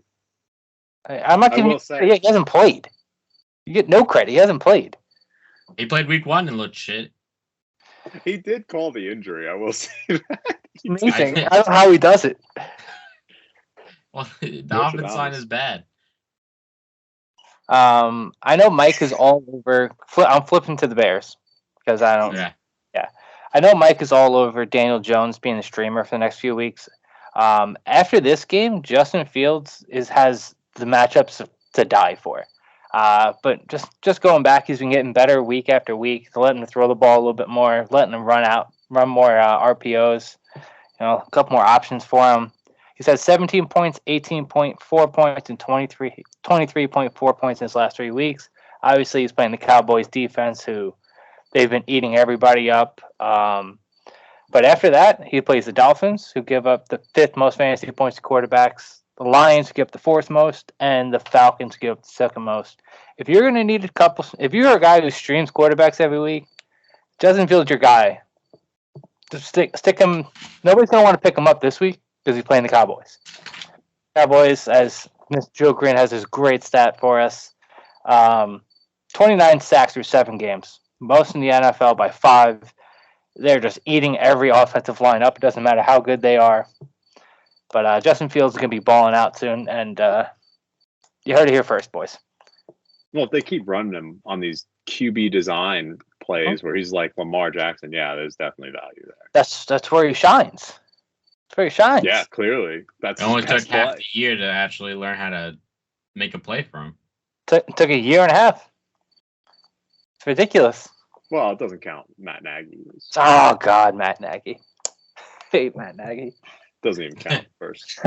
I'm not giving you credit. He hasn't played. You get no credit. He hasn't played. He played week 1 and looked shit. He did call the injury. I will say that. Amazing. I don't know how he does it. Well, the offensive line is bad. I know Mike is all over. I'm flipping to the Bears because I don't. Yeah. I know Mike is all over Daniel Jones being the streamer for the next few weeks. After this game, Justin Fields has the matchups to die for. But just going back, he's been getting better week after week. Letting him throw the ball a little bit more, letting him run more RPOs. A couple more options for him. He's had 17 points, 18.4 points, and 23.4 points in his last 3 weeks. Obviously, he's playing the Cowboys defense, who they've been eating everybody up. But after that, he plays the Dolphins, who give up the 5th most fantasy points to quarterbacks, the Lions, who give up the 4th most, and the Falcons, who give up the 2nd most. If you're going to need if you're a guy who streams quarterbacks every week, Justin Fields your guy. Just stick him. Nobody's going to want to pick him up this week because he's playing the Cowboys. Cowboys, as Mr. Joe Green has this great stat for us, 29 sacks through 7 games. Most in the NFL by 5. They're just eating every offensive line up. It doesn't matter how good they are. But Justin Fields is going to be balling out soon, and you heard it here first, boys. Well, if they keep running him on these QB design plays where he's like Lamar Jackson, yeah, there's definitely value there. That's where he shines. That's where he shines. Yeah, clearly. It only took half a year to actually learn how to make a play for him. Took a year and a half. It's ridiculous. Well, it doesn't count. Matt Nagy. Oh, God, Matt Nagy. Hate Matt Nagy. Doesn't even count first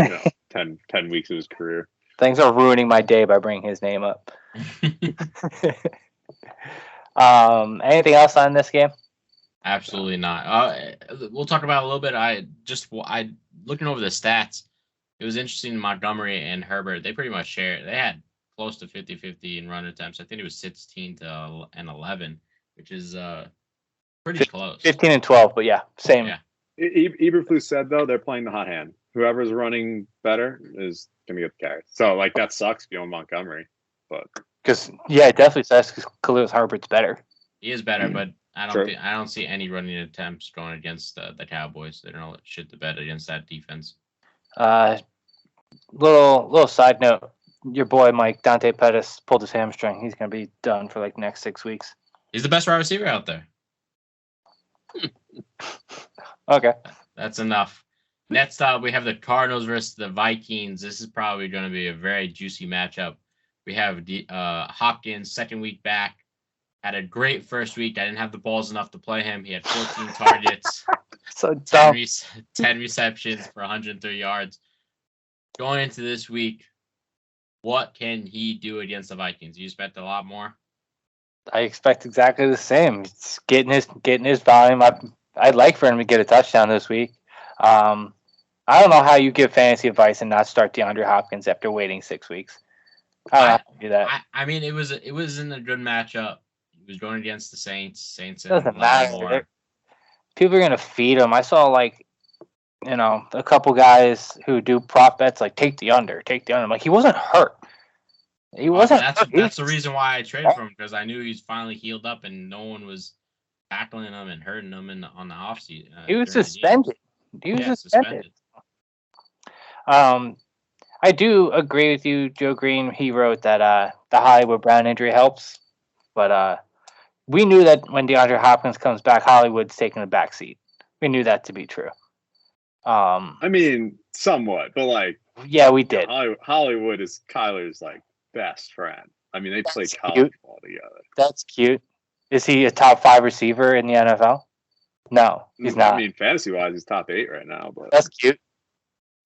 10 weeks of his career. Things are ruining my day by bringing his name up. Anything else on this game? Absolutely not. We'll talk about it a little bit. I looking over the stats. It was interesting. Montgomery and Herbert, they pretty much shared. They had close to 50-50 in run attempts. I think it was 16 to 11, which is pretty close. 15 and 12, but yeah, same. Yeah. Eberflus said though they're playing the hot hand. Whoever's running better is gonna get the carry. So like that sucks beyond Montgomery, but because it definitely sucks because Khalil Herbert's better. He is better, but I don't see any running attempts going against the Cowboys. They don't shit the bed against that defense. Little side note: your boy Mike Dante Pettis pulled his hamstring. He's gonna be done for like the next 6 weeks. He's the best wide receiver out there. Okay, that's enough. Next up, we have the Cardinals versus the Vikings. This is probably going to be a very juicy matchup. We have Hopkins, 2nd week back. Had a great first week. I didn't have the balls enough to play him. He had 14 targets, so dumb. 10 receptions for 103 yards. Going into this week, what can he do against the Vikings? You expect a lot more? I expect exactly the same. It's getting his volume. I'd like for him to get a touchdown this week. I don't know how you give fantasy advice and not start DeAndre Hopkins after waiting 6 weeks. I don't know how to do that. I mean, it was in a good matchup. He was going against the Saints. Saints doesn't matter. People are gonna feed him. I saw a couple guys who do prop bets like take the under. I'm like, he wasn't hurt. He wasn't. That's the reason why I traded for him, because I knew he's finally healed up and no one was tackling him and hurting him on the offseason. He was suspended. Suspended. I do agree with you, Joe Green. He wrote that the Hollywood Brown injury helps, but we knew that when DeAndre Hopkins comes back, Hollywood's taking the back seat. We knew that to be true. I mean, somewhat, but yeah, we did. Hollywood is Kyler's best friend. I mean, they play college ball together. That's cute. Is he a top 5 receiver in the NFL? No, he's not. I mean, fantasy-wise, he's top 8 right now. But that's cute.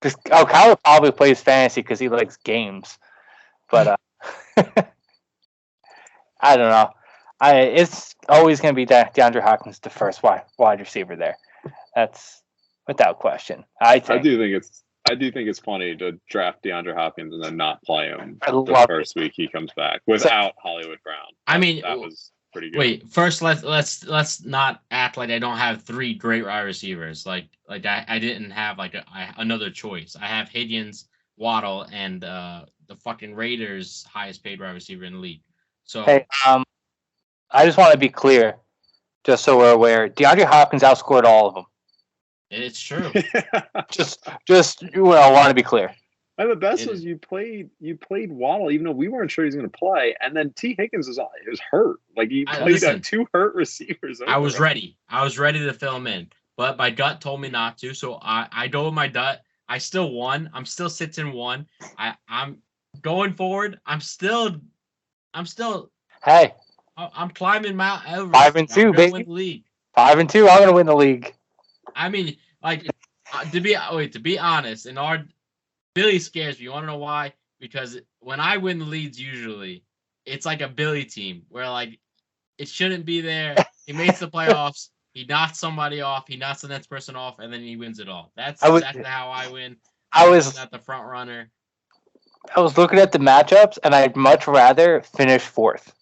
Kyler probably plays fantasy because he likes games. But I don't know. It's always going to be DeAndre Hopkins, the first wide receiver there. That's without question. I do think it's funny to draft DeAndre Hopkins and then not play him the first week he comes back without Hollywood Brown. I mean, that was pretty good. Wait, first let's not act like I don't have 3 great wide receivers. Like I didn't have another choice. I have Higgins, Waddle, and the fucking Raiders' highest paid wide receiver in the league. So hey, I just want to be clear, just so we're aware. DeAndre Hopkins outscored all of them. It's true. Just I want to be clear. And the best was you played Waddle, even though we weren't sure he was going to play. And then T. Higgins was hurt. Like he played on 2 hurt receivers. I was ready. I was ready to fill him in, but my gut told me not to. So I go with my gut. I still won. I'm still 6-1. I'm going forward. I'm still. Hey. I'm climbing Mount Everest. 5-2, baby. Win the league. 5-2. I'm gonna win the league. I mean, like, to be honest, in our Billy scares me. You want to know why? Because when I win the leads, usually it's like a Billy team where like it shouldn't be there. He makes the playoffs. He knocks somebody off. He knocks the next person off, and then he wins it all. That's exactly how I win. I was not the front runner. I was looking at the matchups, and I'd much rather finish 4th.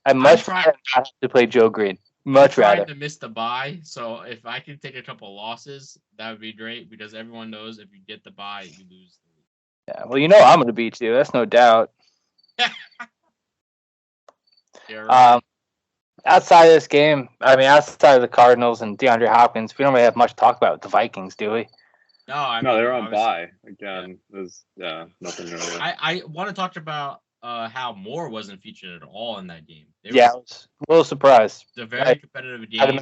I'd much rather not have to play Joe Green. Much rather. To miss the bye, so if I could take a couple losses, that would be great because everyone knows if you get the bye, you lose. Yeah, well, you know I'm going to beat you. That's no doubt. Right. Outside of this game, outside of the Cardinals and DeAndre Hopkins, we don't really have much to talk about with the Vikings, do we? No, they're on bye again. Yeah. Nothing really. I want to talk about how Moore wasn't featured at all in that game. I was a little surprised. It's a very competitive game.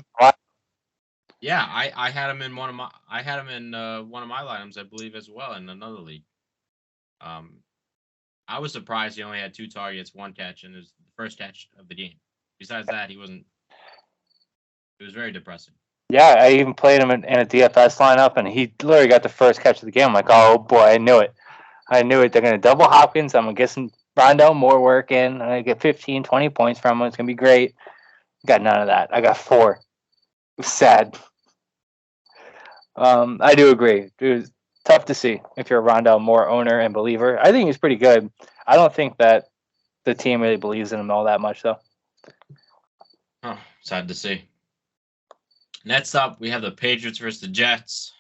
Yeah, I had him in one of my lineups, I believe, as well in another league. I was surprised he only had 2 targets, 1 catch, and it was the first catch of the game. Besides that, he wasn't. It was very depressing. Yeah, I even played him in a DFS lineup, and he literally got the first catch of the game. I'm like, oh boy, I knew it. They're going to double Hopkins. I'm going to get some Rondell Moore work in. I'm going to get 15, 20 points from him. It's going to be great. Got none of that. I got 4. It was sad. I do agree. It was tough to see if you're a Rondell Moore owner and believer. I think he's pretty good. I don't think that the team really believes in him all that much, though. Oh, sad to see. Next up, we have the Patriots versus the Jets.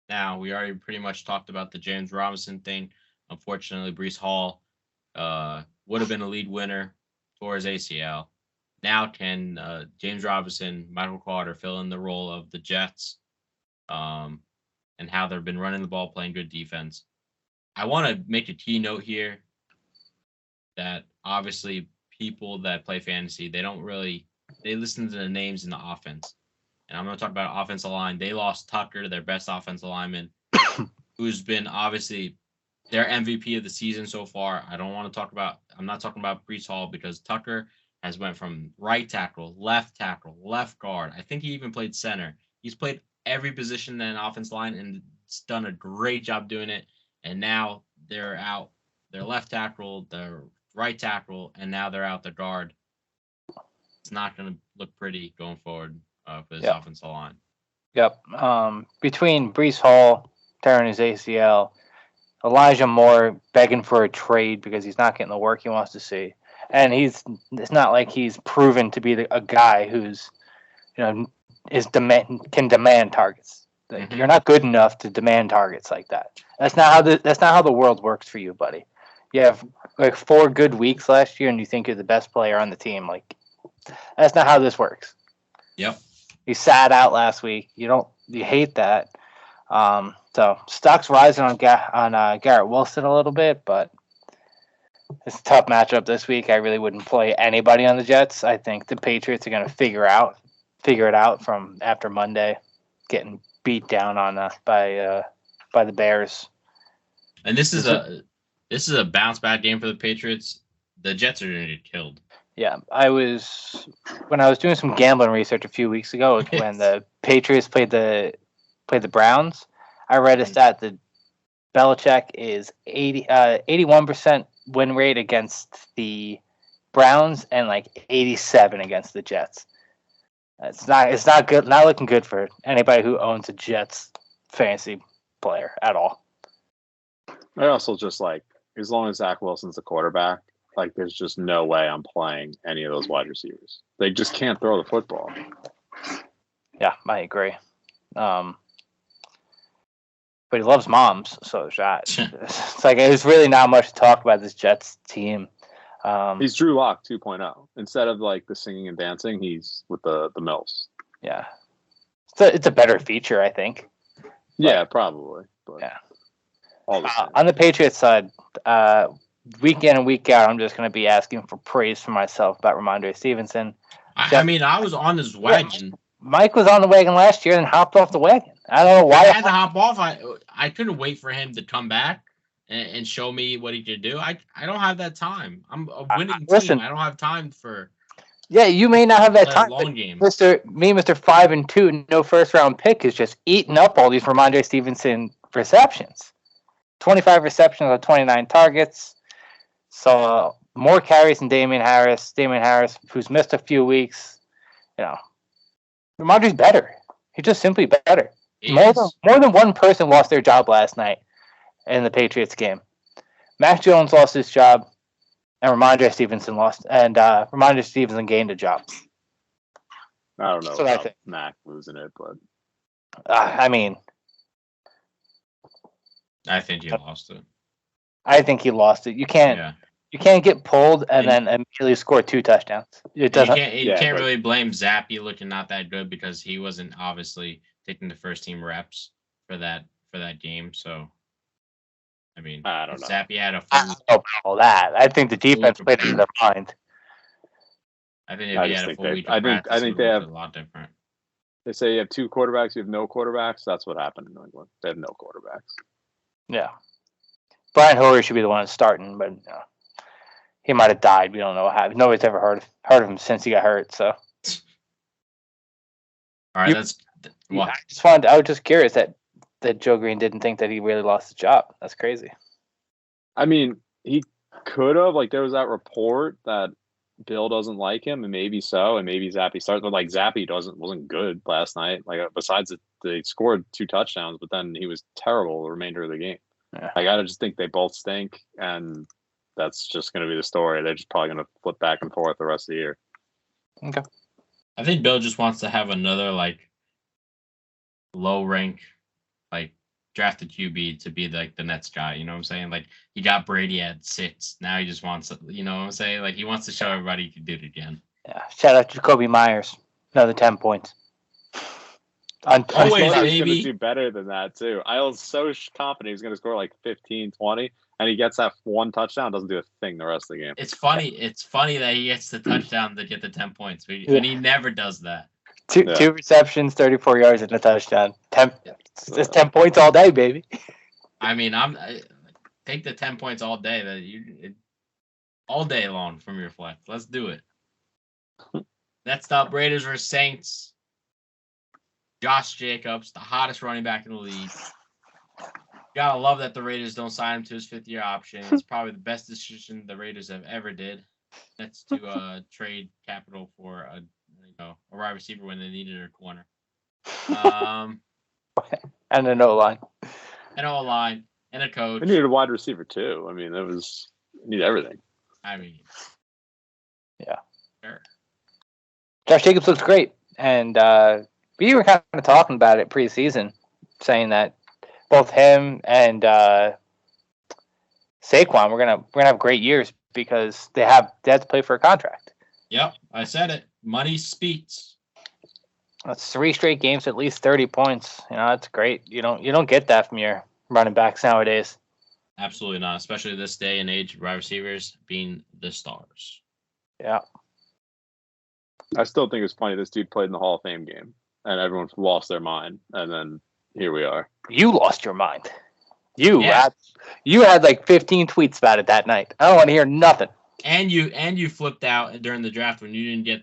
Now, we already pretty much talked about the James Robinson thing. Unfortunately, Breece Hall would have been a lead winner for his ACL. Now can James Robinson, Micheal Carter fill in the role of the Jets and how they've been running the ball, playing good defense. I want to make a key note here that obviously people that play fantasy, they listen to the names in the offense. And I'm going to talk about offensive line. They lost Tucker, their best offensive lineman, who's been obviously their MVP of the season so far. I'm not talking about Breece Hall because Tucker has went from right tackle, left guard. I think he even played center. He's played every position in an offensive line and it's done a great job doing it. And now they're out their left tackle, their right tackle, and now they're out the guard. It's not going to look pretty going forward for this offensive line. Yep. Between Breece Hall tearing his ACL, Elijah Moore begging for a trade because he's not getting the work he wants to see, and it's not like he's proven to be a guy who's, can demand targets. Like, You're not good enough to demand targets like that. That's not how the world works for you, buddy. You have like 4 good weeks last year, and you think you're the best player on the team. Like, that's not how this works. Yep. You sat out last week. You hate that. So stock's rising on Garrett Wilson a little bit, but it's a tough matchup this week. I really wouldn't play anybody on the Jets. I think the Patriots are going to figure it out from after Monday, getting beat down on by the Bears. And this is a bounce back game for the Patriots. The Jets are going to get killed. Yeah, when I was doing some gambling research a few weeks ago when the Patriots played the Browns. I read a stat that Belichick is 81% win rate against the Browns and like 87 against the Jets. It's not good. Not looking good for anybody who owns a Jets fantasy player at all. I also just as long as Zach Wilson's the quarterback, there's just no way I'm playing any of those wide receivers. They just can't throw the football. Yeah, I agree. But he loves moms, so there's really not much to talk about this Jets team. He's Drew Lock 2.0. Instead of the singing and dancing, he's with the MILFs. Yeah, it's a better feature, I think. Yeah, probably. But yeah. All the same. On the Patriots side, week in and week out, I'm just going to be asking for praise for myself about Ramondre Stevenson. I mean, I was on his wagon. Mike was on the wagon last year and hopped off the wagon. I don't know why. I had to hop off. I couldn't wait for him to come back and show me what he could do. I don't have that time. I'm a winning team. I don't have time for. Yeah, you may not have that time. Long game. Mr. 5-2, no first round pick is just eating up all these Ramondre Stevenson receptions. 25 receptions on 29 targets. So more carries than Damian Harris. Damian Harris, who's missed a few weeks. Ramondre's better. He's just simply better. More than one person lost their job last night in the Patriots game. Mac Jones lost his job. And Ramondre Stevenson gained a job. I don't know about Mac losing it, but I mean, I think he lost it. I think he lost it. You can't get pulled and then immediately score 2 touchdowns. It doesn't. You can't really blame Zappy looking not that good because he wasn't obviously taking the first team reps for that game. So. I mean, I don't know. Zappy had a full. I don't know about all that. I think the defense played in their mind. I think if he had a full week of practice, I think they have a lot different. They say you have 2 quarterbacks, you have no quarterbacks. That's what happened in New England. They have no quarterbacks. Yeah. Brian Hoyer should be the one starting, but he might have died. We don't know what happened. Nobody's ever heard of him since he got hurt. So. All right, I was just curious that Joe Green didn't think that he really lost his job. That's crazy. I mean, he could have. Like, there was that report that Bill doesn't like him, and maybe so, and maybe Zappy starts. But like Zappy wasn't good last night. Like, besides that, they scored 2 touchdowns, but then he was terrible the remainder of the game. Yeah. I gotta just think they both stink, and that's just going to be the story. They're just probably going to flip back and forth the rest of the year. Okay. I think Bill just wants to have another low rank. Drafted QB to be the Nets guy, you know what I'm saying? Like, he got Brady at 6. Now he just wants to, you know what I'm saying? Like, he wants to show everybody he can do it again. Yeah. Shout out to Jacoby Myers. Another 10 points. Always, baby. He's going to do better than that, too. I was so confident he was going to score 15, 20, and he gets that 1 touchdown, doesn't do a thing the rest of the game. It's funny that he gets the touchdown to get the 10 points, but he never does that. Two receptions, 34 yards, and a touchdown. It's 10 points all day, baby. I mean, I take the 10 points all day. All day long from your flex. Let's do it. Next up, Raiders vs Saints. Josh Jacobs, the hottest running back in the league. Gotta love that the Raiders don't sign him to his 5th-year option. It's probably the best decision the Raiders have ever did. That's to trade capital for a wide receiver when they needed a corner. And an O-line. An O-line. And a coach. We needed a wide receiver, too. I mean, need everything. I mean. Yeah. Sure. Josh Jacobs looks great. And we were kind of talking about it preseason, saying that both him and Saquon we're gonna have great years because they have to play for a contract. Yep, I said it. Money speaks. That's 3 straight games, at least 30 points. That's great. You don't get that from your running backs nowadays. Absolutely not, especially this day and age, wide receivers being the stars. Yeah. I still think it's funny this dude played in the Hall of Fame game, and everyone lost their mind, and then here we are. You lost your mind. You had 15 tweets about it that night. I don't want to hear nothing. And you flipped out during the draft when you didn't get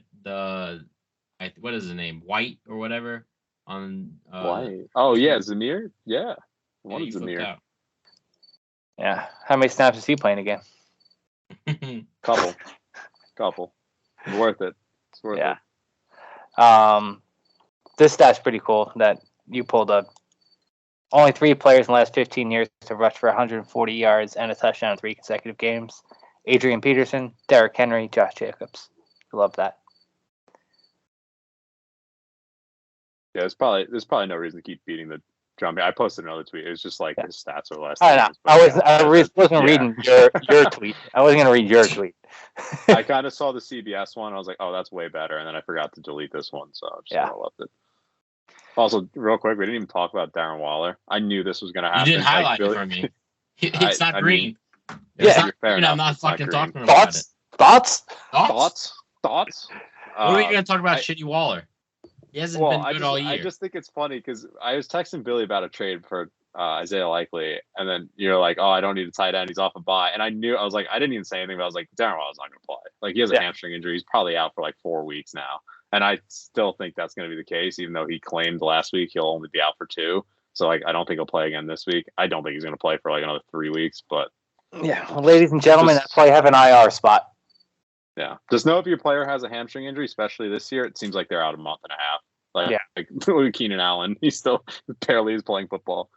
what is his name, White or whatever on White. Oh yeah, Zamir. Yeah, one Zamir. Yeah, how many snaps is he playing again? Couple. It's worth it. It's worth it. This stat's pretty cool that you pulled up. Only 3 players in the last 15 years to rush for 140 yards and a touchdown in 3 consecutive games. Adrian Peterson, Derrick Henry, Josh Jacobs. I love that. Yeah, there's probably no reason to keep beating the drum. I posted another tweet. It was just like his stats over the last. I know. I wasn't reading your tweet. I wasn't gonna read your tweet. I kind of saw the CBS one. I was like, oh, that's way better, and then I forgot to delete this one, so I just left it. Also, real quick, we didn't even talk about Darren Waller. I knew this was going to happen. You didn't highlight it for me. It's not green. It's not green. I'm not fucking talking about it. Thoughts? Thoughts? What are we going to talk about? Shitty Waller. He hasn't been good all year. I just think it's funny because I was texting Billy about a trade for Isaiah Likely, and then you're like, "Oh, I don't need a tight end. He's off a bye." And I was like, I didn't even say anything, but I was like, Darren Waller's not going to play. Like, he has a hamstring injury. He's probably out for like 4 weeks now, and I still think that's going to be the case, even though he claimed last week he'll only be out for 2. So like, I don't think he'll play again this week. I don't think he's going to play for like another 3 weeks. But yeah, well, ladies and gentlemen, that's why you have an IR spot. Yeah, just know if your player has a hamstring injury, especially this year, it seems like they're out a month and a half. Like Keenan Allen, he still barely is playing football.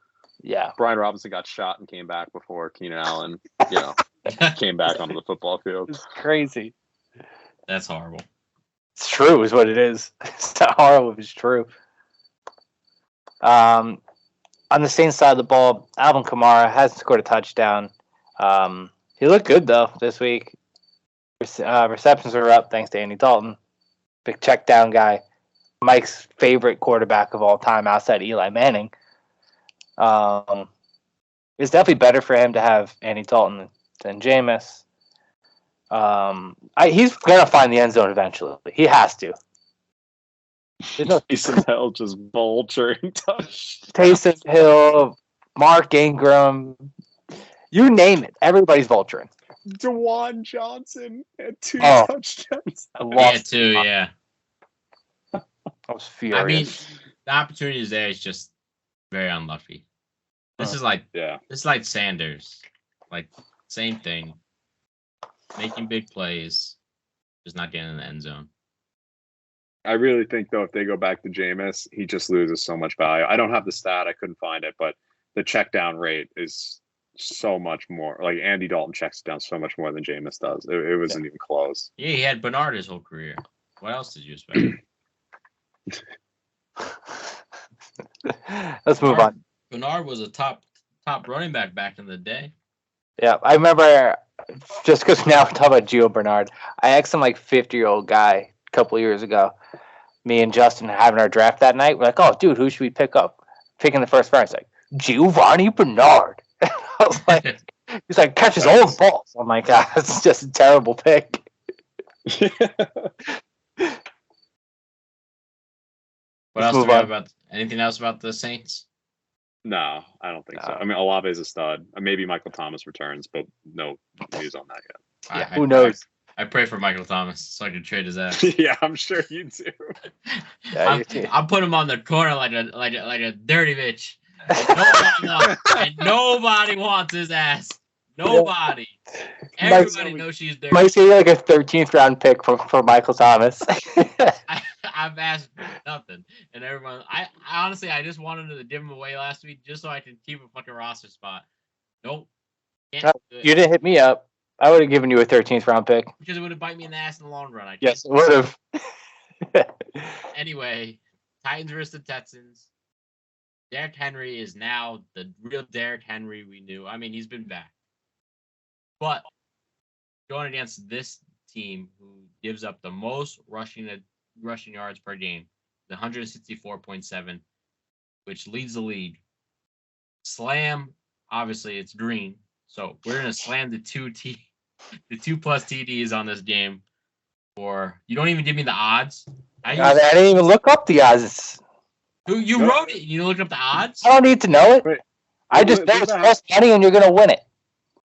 Yeah, Brian Robinson got shot and came back before Keenan Allen, came back onto the football field. It's crazy. That's horrible. It's true, is what it is. It's not horrible. It's true. On the Saints side of the ball, Alvin Kamara hasn't scored a touchdown. He looked good though this week. Receptions are up thanks to Andy Dalton, big check down guy. Mike's favorite quarterback of all time outside Eli Manning. It's definitely better for him to have Andy Dalton than Jameis. He's gonna find the end zone eventually. He has to. Taysom Hill just vulturing touch. Taysom Hill, Mark Ingram, you name it. Everybody's vulturing. DeJuan Johnson had 2 touchdowns. Yeah, 2, yeah. I was furious. I mean, the opportunity is there. It's just very unlucky. This is like Sanders, like same thing, making big plays, just not getting in the end zone. I really think though, if they go back to Jameis, he just loses so much value. I don't have the stat; I couldn't find it, but the check down rate is so much more. Like Andy Dalton checks down so much more than Jameis does. It wasn't even close. Yeah, he had Bernard his whole career. What else did you expect? Let's move on. Bernard was a top running back in the day. Yeah, I remember, just because now we're talking about Gio Bernard, I asked some 50-year-old guy a couple of years ago, me and Justin having our draft that night. We're like, oh, dude, who should we pick up? Picking the first round. He's like, Giovanni Bernard. I was like, he's like, catches all the balls. I'm like, it's just a terrible pick. What else do we have about? Anything else about the Saints? No, I don't think so. I mean, Olave is a stud. Maybe Michael Thomas returns, but no news on that yet. Yeah, who knows? I pray for Michael Thomas so I can trade his ass. Yeah, I'm sure you do. I'll put him on the corner like a dirty bitch. And nobody wants his ass. Nobody. Everybody knows she's dirty. Might see like a 13th round pick for Michael Thomas. I've asked for nothing, and everyone. I honestly, I just wanted to give him away last week just so I can keep a fucking roster spot. Nope. You didn't hit me up. I would have given you a 13th round pick because it would have bite me in the ass in the long run. Yes, it would have. Anyway, Titans versus the Texans. Derrick Henry is now the real Derrick Henry we knew. I mean, he's been back, but going against this team who gives up the most rushing yards per game, the 164.7, which leads the league. Slam, obviously it's green, so we're gonna slam the 2+ TDs on this game. Or you don't even give me the odds. I didn't even look up the odds. You wrote it. You looked up the odds. I don't need to know it. I just know it's plus money and you're gonna win it.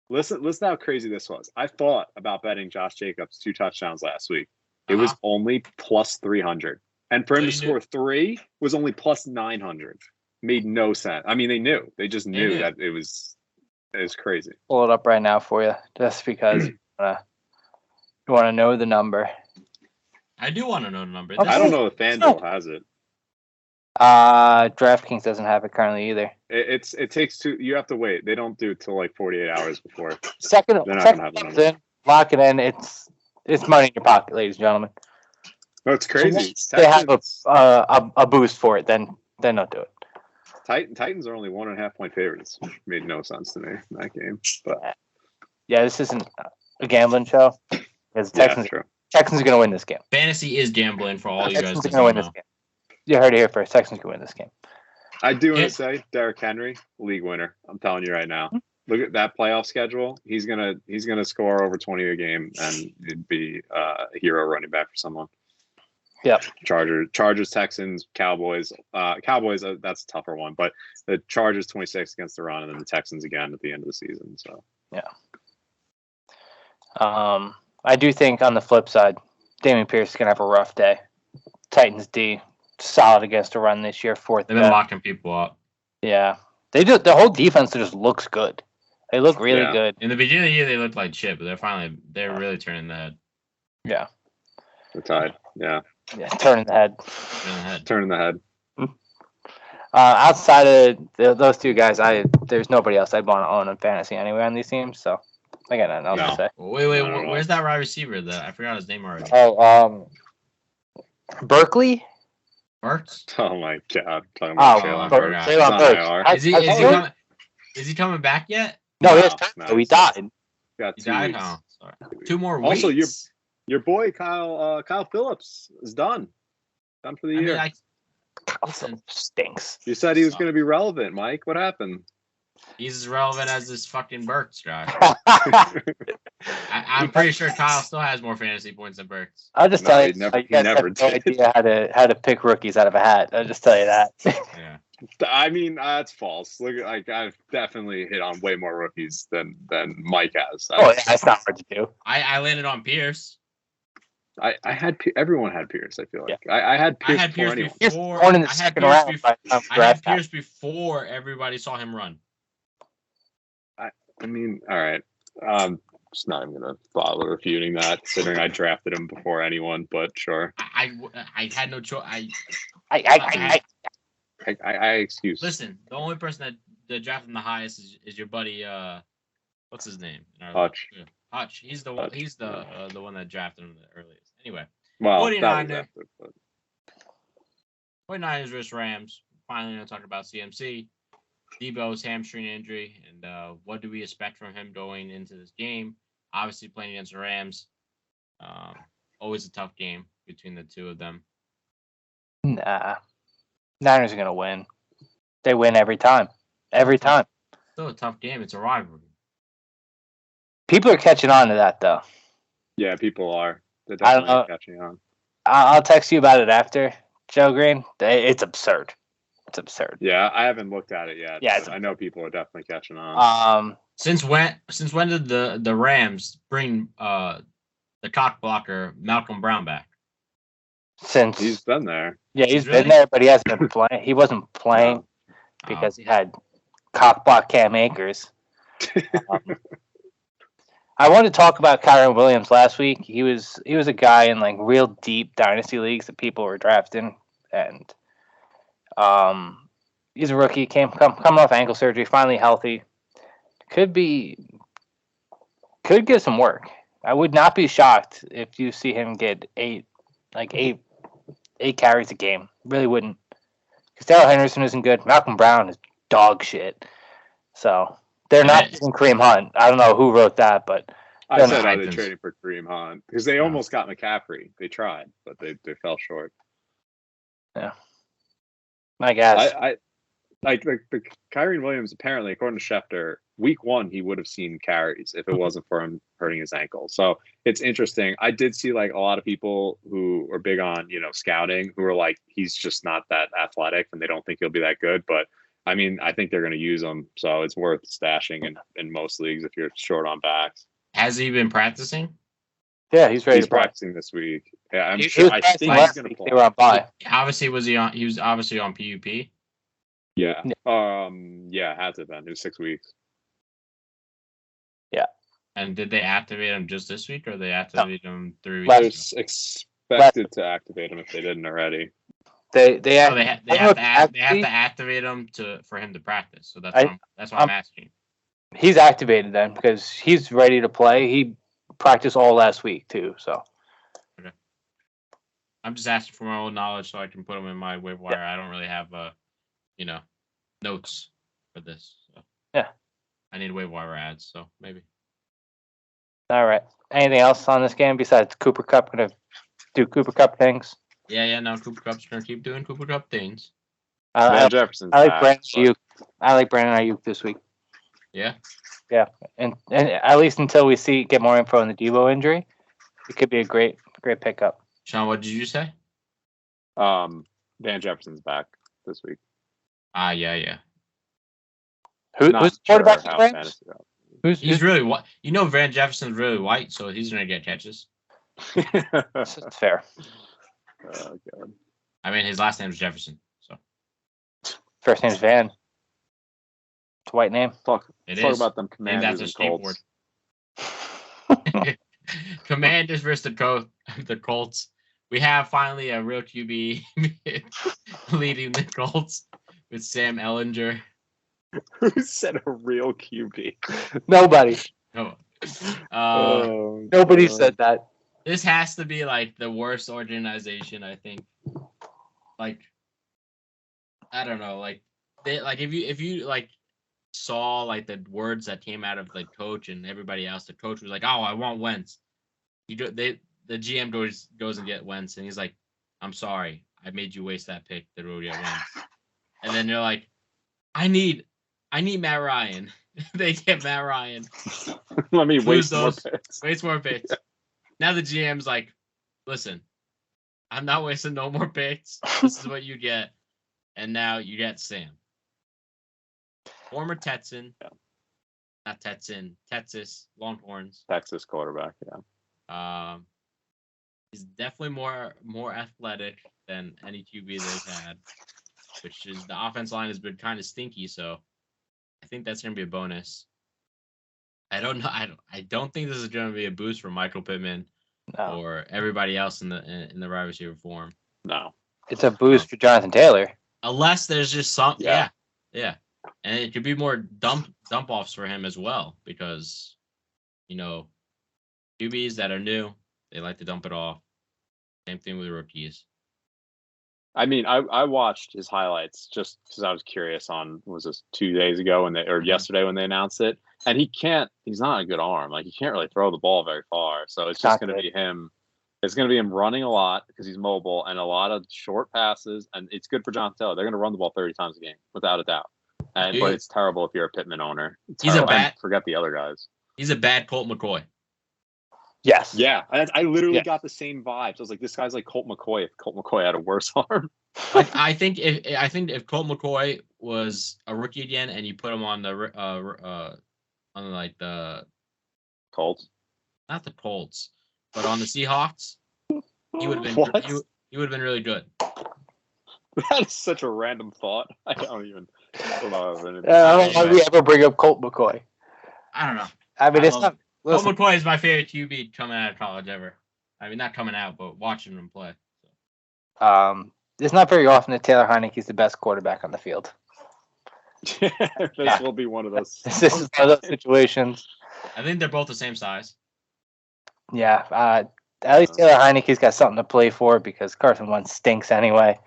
Listen how crazy this was. I thought about betting Josh Jacobs 2 touchdowns last week. It was only plus 300. And for him to score 3 was only plus 900. Made no sense. I mean, they knew. They just knew that it was crazy. Pull it up right now for you, just because you want to know the number. I do want to know the number. Okay. I don't know if FanDuel has it. DraftKings doesn't have it currently either. It takes 2. You have to wait. They don't do it till like 48 hours before. Second in, lock it in. It's money in your pocket, ladies and gentlemen. No, it's crazy. So they have a boost for it, then don't do it. Titans are only 1.5 point favorites. Made no sense to me in that game. But yeah, this isn't a gambling show. Because Texans are going to win this game. Fantasy is gambling for all you guys. Texans are going to win this game. You heard it here first. Texans can win this game. I do want to say Derrick Henry, league winner. I'm telling you right now. Look at that playoff schedule. He's gonna score over 20 a game, and it'd be a hero running back for someone. Yep. Chargers, Texans, Cowboys. Cowboys, that's a tougher one, but the Chargers 26 against the run, and then the Texans again at the end of the season. So yeah. I do think on the flip side, Dameon Pierce is gonna have a rough day. Titans D solid against the run this year. Fourth. They've been locking people up. Yeah, they do. The whole defense just looks good. They look really good. In the beginning of the year, they looked like shit, but they're really turning the head. Yeah. The tide. Yeah. Yeah, turning the head. Turning the head. Outside of those two guys, there's nobody else I'd want to own in fantasy anyway on these teams. So I got nothing else to say. Wait, where's that wide receiver? I forgot his name already. Oh, Berkeley. Burks? Oh my god! Traylon Burks. Is he coming back yet? No, he died. Got he died. Oh, sorry. 2 more weeks. Also, your boy Kyle Phillips is done for the year. Listen, stinks. You said he was going to be relevant, Mike. What happened? He's as relevant as this fucking Burks guy. I'm pretty sure Kyle still has more fantasy points than Burks. I'll just tell you, you guys have no idea how to pick rookies out of a hat. I'll just tell you that. Yeah. I mean, that's false. Look, I've definitely hit on way more rookies than Mike has. That's not hard to do. I landed on Pierce. I had everyone had Pierce. I feel like I had Pierce before I had Pierce before everybody saw him run. I mean, all right. Just not even gonna bother refuting that, considering I drafted him before anyone. But sure. I had no choice. I excuse. Listen, the only person that drafted him the highest is your buddy. What's his name? Hutch. Hutch. He's the one. He's the one that drafted him the earliest. Anyway. Well, 49ers. 49ers vs Rams. Finally, gonna talk about CMC. Debo's hamstring injury, and what do we expect from him going into this game? Obviously, playing against the Rams, always a tough game between the two of them. Nah, Niners are gonna win. They win every time. Every time. Still a tough game. It's a rivalry. People are catching on to that, though. Yeah, people are. They're definitely catching on. I'll text you about it after, Joe Green. It's absurd. It's absurd. Yeah, I haven't looked at it yet. Yeah, I know people are definitely catching on. Since when did the Rams bring the cock blocker Malcolm Brown back? Since he's been there. Yeah, he's been there, but he hasn't been playing. He wasn't playing because he had cock block Cam Akers. I wanted to talk about Kyron Williams last week. He was a guy in like real deep dynasty leagues that people were drafting, and he's a rookie, coming off ankle surgery, finally healthy. Could get some work. I would not be shocked if you see him get eight carries a game. Really wouldn't. Because Darrell Henderson isn't good. Malcolm Brown is dog shit. So they're not using Kareem Hunt. I don't know who wrote that, but I said they're trading for Kareem Hunt because they almost got McCaffrey. They tried, but they fell short. Yeah. I guess. I like the Kyron Williams, apparently, according to Schefter, week 1 he would have seen carries if it wasn't for him hurting his ankle. So it's interesting. I did see like a lot of people who are big on, scouting who are like, he's just not that athletic and they don't think he'll be that good. But I mean, I think they're going to use him. So it's worth stashing in most leagues if you're short on backs. Has he been practicing? Yeah, he's ready. He's practicing this week. Yeah, I'm sure. I think he's going to play. They were on bye. Obviously, he was obviously on PUP. Yeah. Yeah, had to have been. It was 6 weeks. Yeah. And did they activate him just this week, or they activated him 3 weeks ago? They was expected to activate him if they didn't already. They have to activate him for him to practice. So that's why I'm asking. He's activated then because he's ready to play. He practiced all last week too. So. Okay. I'm just asking for my own knowledge so I can put him in my waiver wire. Yeah. I don't really have notes for this. So. Yeah. I need waiver wire ads, so maybe. All right. Anything else on this game besides Cooper Kupp? Gonna do Cooper Kupp things? Yeah. No, Cooper Kupp's gonna keep doing Cooper Kupp things. Van Jefferson's I like back, Brandon but- Ayuk. I like Brandon Ayuk this week. Yeah. Yeah, and at least until we get more info on the Deebo injury, it could be a great pickup. Sean, what did you say? Van Jefferson's back this week. Yeah. Who's the quarterback? Sure how fantasy that. He's really white. You know, Van Jefferson's really white, so he's gonna get catches. That's fair. Oh god. I mean, his last name's Jefferson, so First name's Van. It's a white name. Talk it talk is. about them Named Commanders after and Colts. skateboard. Commanders versus the Colts. We have finally a real QB leading the Colts with Sam Ellinger. Who said a real QB? Nobody. No. Nobody said that. This has to be like the worst organization, I think. Like, I don't know, like they like if you like saw like the words that came out of the coach and everybody else, the coach was like, "Oh, I want Wentz." The GM goes and get Wentz, and he's like, "I'm sorry, I made you waste that pick to go get Wentz." And then you're like, "I need Matt Ryan." They get Matt Ryan. Let me Lose waste more those. picks. Waste more picks. Now the GM's like, "Listen, I'm not wasting no more picks. This is what you get." And now you get Sam. Former Texan. Yeah. Not Texan. Texas. Longhorns. Texas quarterback, yeah. He's definitely more athletic than any QB they've had, which is the offense line has been kind of stinky, so I think that's gonna be a bonus. I don't know. I don't think this is gonna be a boost for Michael Pittman or everybody else in the wide receiver form. No. It's a boost for Jonathan Taylor. Unless there's just some Yeah. And it could be more dump offs for him as well, because QBs that are new, they like to dump it off. Same thing with rookies. I mean, I watched his highlights just because I was curious was this 2 days ago or yesterday when they announced it. And he's not a good arm. Like, he can't really throw the ball very far. So it's just going to be him. It's going to be him running a lot because he's mobile and a lot of short passes. And it's good for John Taylor. They're going to run the ball 30 times a game, without a doubt. But it's terrible if you're a Pittman owner. Forget the other guys. He's a bad Colt McCoy. Yes. Yeah, I literally got the same vibes. I was like, this guy's like Colt McCoy. If Colt McCoy had a worse arm, I think if Colt McCoy was a rookie again and you put him on the Colts, not the Colts, but on the Seahawks, he would have been he would have been really good. That is such a random thought. I don't know. I don't know why we ever bring up Colt McCoy. I don't know. I mean, it's not. Colt McCoy is my favorite QB coming out of college ever. I mean, not coming out, but watching him play. So. It's not very often that Taylor Heineke's the best quarterback on the field. This will be one of those. This is one of those situations. I think they're both the same size. Yeah, at least Taylor Heineke's got something to play for because Carson Wentz stinks anyway.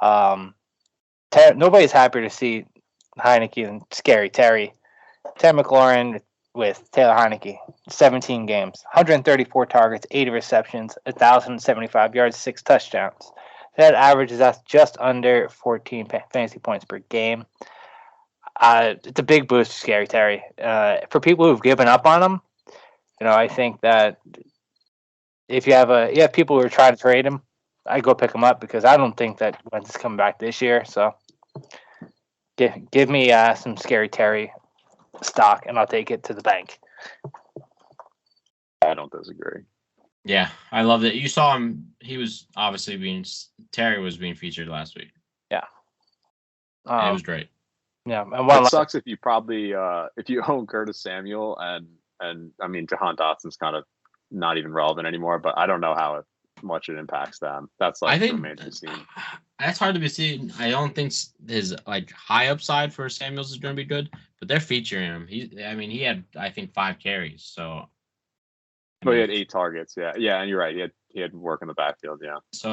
Nobody's happier to see Heineke than Scary Terry. Terry McLaurin with Taylor Heineke, 17 games, 134 targets, 80 receptions, 1,075 yards, 6 touchdowns. That average is just under 14 fantasy points per game. It's a big boost for Scary Terry. For people who've given up on him, I think that if you have people who are trying to trade him, I go pick him up because I don't think that Wentz is coming back this year. So give me some Scary Terry stock and I'll take it to the bank. I don't disagree. Yeah, I love that. You saw him. He was Terry was being featured last week. Yeah. It was great. Yeah. And it sucks if you if you own Curtis Samuel and I mean, Jahan Dotson's kind of not even relevant anymore, but I don't know how much it impacts them. That's remains to be seen. That's hard to be seen. I don't think his high upside for Samuels is going to be good, but they're featuring him. He had I think 5 carries, so. But he had 8 targets. Yeah, and you're right. He had work in the backfield. Yeah. So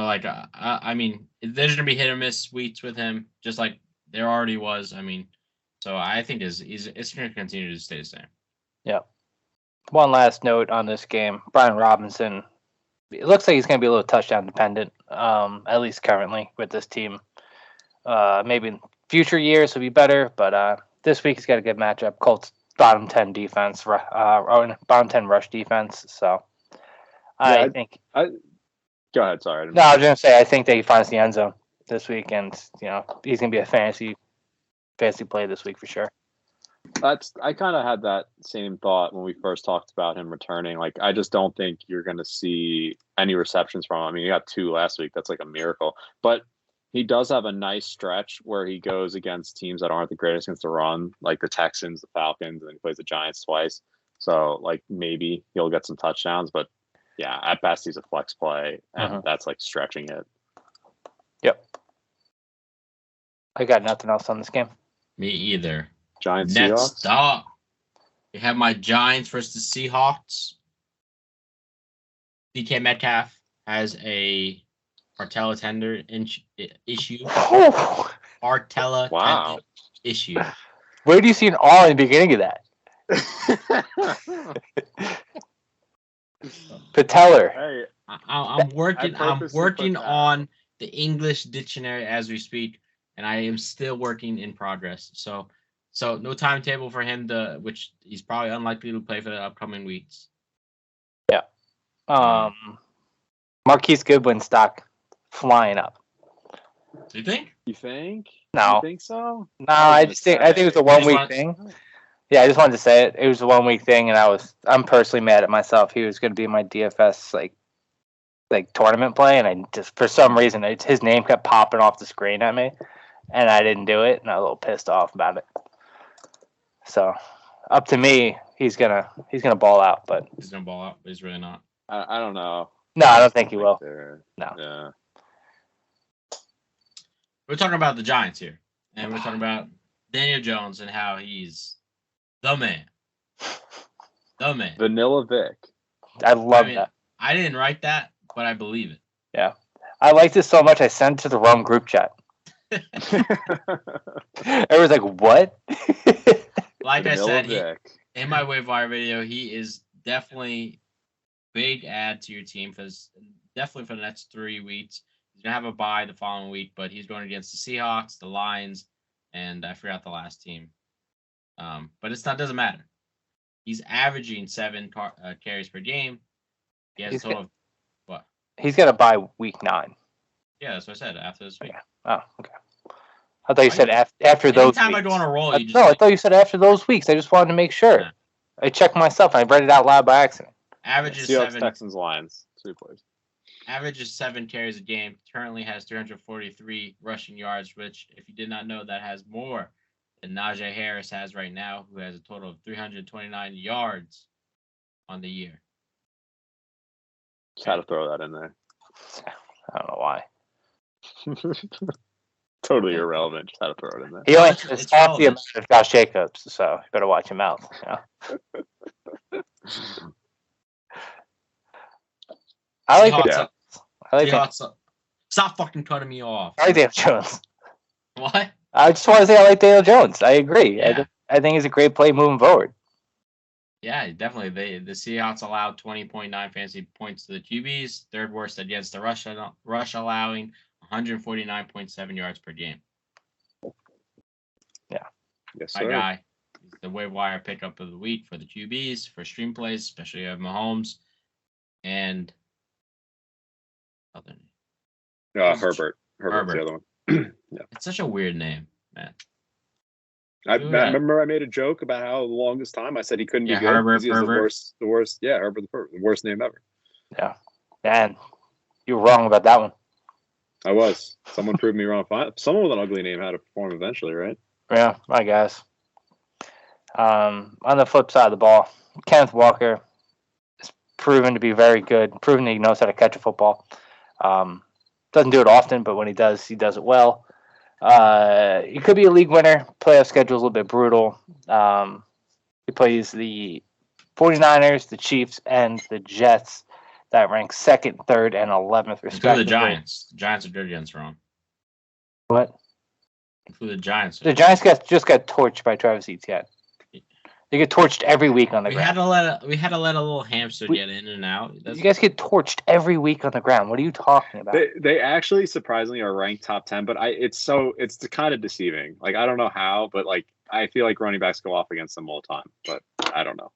there's gonna be hit or miss weeks with him, just like there already was. So I think it's gonna continue to stay the same. Yeah. One last note on this game: Brian Robinson it looks like he's going to be a little touchdown dependent, at least currently with this team. Maybe in future years will be better, but this week he's got a good matchup. Colts bottom 10 defense, bottom 10 rush defense. So I think. Go ahead. Sorry. No, I was going to say I think that he finds the end zone this week, and he's going to be a fantasy play this week for sure. I kind of had that same thought when we first talked about him returning. Like, I just don't think you're going to see any receptions from him. I mean, he got 2 last week. That's like a miracle. But he does have a nice stretch where he goes against teams that aren't the greatest against the run, like the Texans, the Falcons, and then he plays the Giants twice. So, like, maybe he'll get some touchdowns. But, yeah, at best, he's a flex play, and that's, like, stretching it. Yep. I got nothing else on this game. Me either. Giants, Next Seahawks? up, we have my Giants versus the Seahawks. DK Metcalf has a patella tendon issue. Patella tendon issue. Where do you see an R in the beginning of that? Patellar. Hey, I'm working on the English dictionary as we speak, and I am still working in progress. So no timetable for him which he's probably unlikely to play for the upcoming weeks. Yeah. Marquise Goodwin stock flying up. Do you think? You think? No. You think so? No, I think it was a 1 week thing. Yeah, I just wanted to say it. It was a 1 week thing, and I'm personally mad at myself. He was going to be my DFS like tournament play, and I just for some reason his name kept popping off the screen at me, and I didn't do it, and I was a little pissed off about it. So, up to me, he's gonna ball out, but he's gonna ball out, but he's really not. I don't know. No, I don't think he will. No. Yeah. We're talking about the Giants here, and we're talking about Daniel Jones and how he's the man. The man. Vanilla Vic. I love that. I didn't write that, but I believe it. Yeah. I liked it so much I sent it to the wrong group chat. Everyone's like, what? Like Vanilla I said, Vic. In my waiver wire video, he is definitely big add to your team definitely for the next 3 weeks. He's going to have a bye the following week, but he's going against the Seahawks, the Lions, and I forgot the last team. But doesn't matter. He's averaging 7 carries per game. He has a total of what? He's got a bye week 9. Yeah, that's what I said after this week. Okay. Oh, okay. I thought you said after those weeks. Anytime I go on a roll, I thought you said after those weeks. I just wanted to make sure. Yeah. I checked myself. I read it out loud by accident. Averages Seahawks, 7. Texans, Lions. 2 plays. Averages 7 carries a game. Currently has 343 rushing yards, which, if you did not know, that has more than Najee Harris has right now, who has a total of 329 yards on the year. Just had to throw that in there. I don't know why. Totally irrelevant. Just had to throw it in there. He only has half the amount of Josh Jacobs, so you better watch your mouth. I like Seahawks. I like Seahawks. Stop fucking cutting me off. I like Daniel Jones. What? I just want to say I like Daniel Jones. I agree. Yeah. I think he's a great play moving forward. Yeah, definitely. The Seahawks allowed 20.9 fantasy points to the QBs, third worst against the rush allowing 149.7 yards per game. Yeah. Yes, sir. My guy. He's the waiver wire pickup of the week for the QBs, for stream plays, especially if you have Mahomes. And Herbert. Herbert's the other one. Yeah. It's such a weird name, man. I remember I made a joke about how the longest time I said he couldn't be good. Herbert, he has the worst. Yeah, Herbert the worst name ever. Yeah, man, you were wrong about that one. I was. Someone proved me wrong. Someone with an ugly name had to perform eventually, right? Yeah, I guess. On the flip side of the ball, Kenneth Walker is proven to be very good. Proven that he knows how to catch a football. Doesn't do it often, but when he does it well. He could be a league winner. Playoff schedule is a little bit brutal. He plays the 49ers, the Chiefs, and the Jets that rank 2nd, 3rd, and 11th, respectively. Include the Giants. The Giants are good against wrong. What? Include the Giants. The Giants just got torched by Travis Etienne. They get torched every week on the ground. We had to let a little hamster get in and out. You guys get torched every week on the ground. What are you talking about? They actually surprisingly are ranked top 10, but it's kind of deceiving. Like I don't know how, but like I feel like running backs go off against them all the time, but I don't know.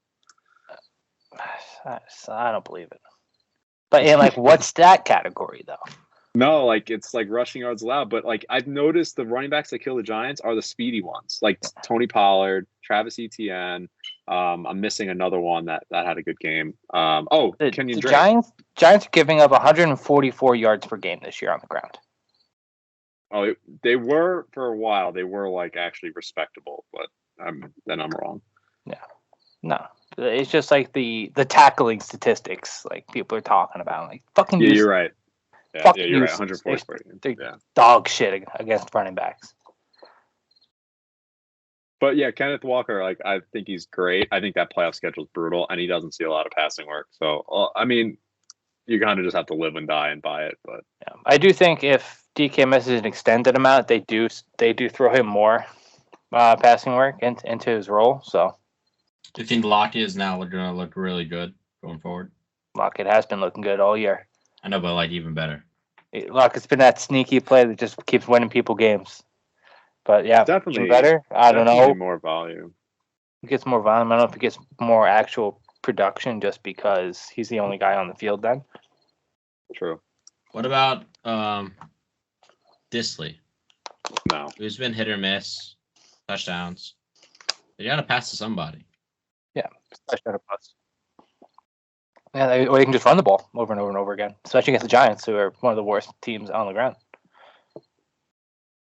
I don't believe it. But in like what stat category though? No, like it's like rushing yards allowed, but like I've noticed the running backs that kill the Giants are the speedy ones, like Tony Pollard, Travis Etienne. I'm missing another one that had a good game. Kenyon Drake. Giants are giving up 144 yards per game this year on the ground. Oh, they were for a while. They were like actually respectable, but then I'm wrong. Yeah, no, it's just like the tackling statistics like people are talking about. Like fucking. Yeah, you're right. Yeah, you're right. 144. They're dog shit against running backs. But yeah, Kenneth Walker, like I think he's great. I think that playoff schedule is brutal, and he doesn't see a lot of passing work. So I mean, you kind of just have to live and die and buy it. But yeah, I do think if DK misses an extended amount, they do throw him more passing work into his role. So do you think Lockett is now going to look really good going forward? Lockett has been looking good all year. I know, but like even better. Lockett's been that sneaky play that just keeps winning people games. But yeah, definitely better. I don't know. More volume. He gets more volume. I don't know if he gets more actual production just because he's the only guy on the field then. True. What about Disley? No. He's been hit or miss, touchdowns. You got to pass to somebody. Yeah, touchdown or bust. Yeah, or they can just run the ball over and over and over again, especially against the Giants, who are one of the worst teams on the ground.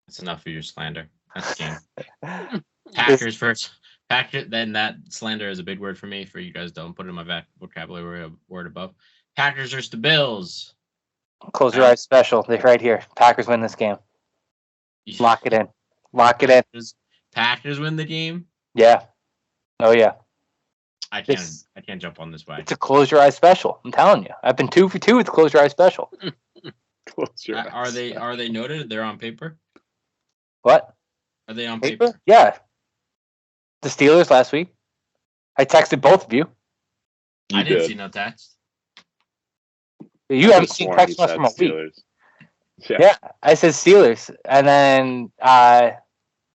That's enough of your slander. That's the game. Packers first. Packers. Then that slander is a big word for me. For you guys, don't put it in my vocabulary word above. Packers versus the Bills. Close your eyes special. They're right here. Packers win this game. Lock it in. Lock it in. Packers win the game? Yeah. Oh, yeah. I can't jump on this wagon. It's a close your eyes special. I'm telling you. I've been 2 for 2 with close your eyes special. Close your eyes. Are they noted? They're on paper? What? Are they on paper? Yeah. The Steelers last week. I texted both of you. I didn't see no text. You haven't seen text from a week. Yeah, I said Steelers, and then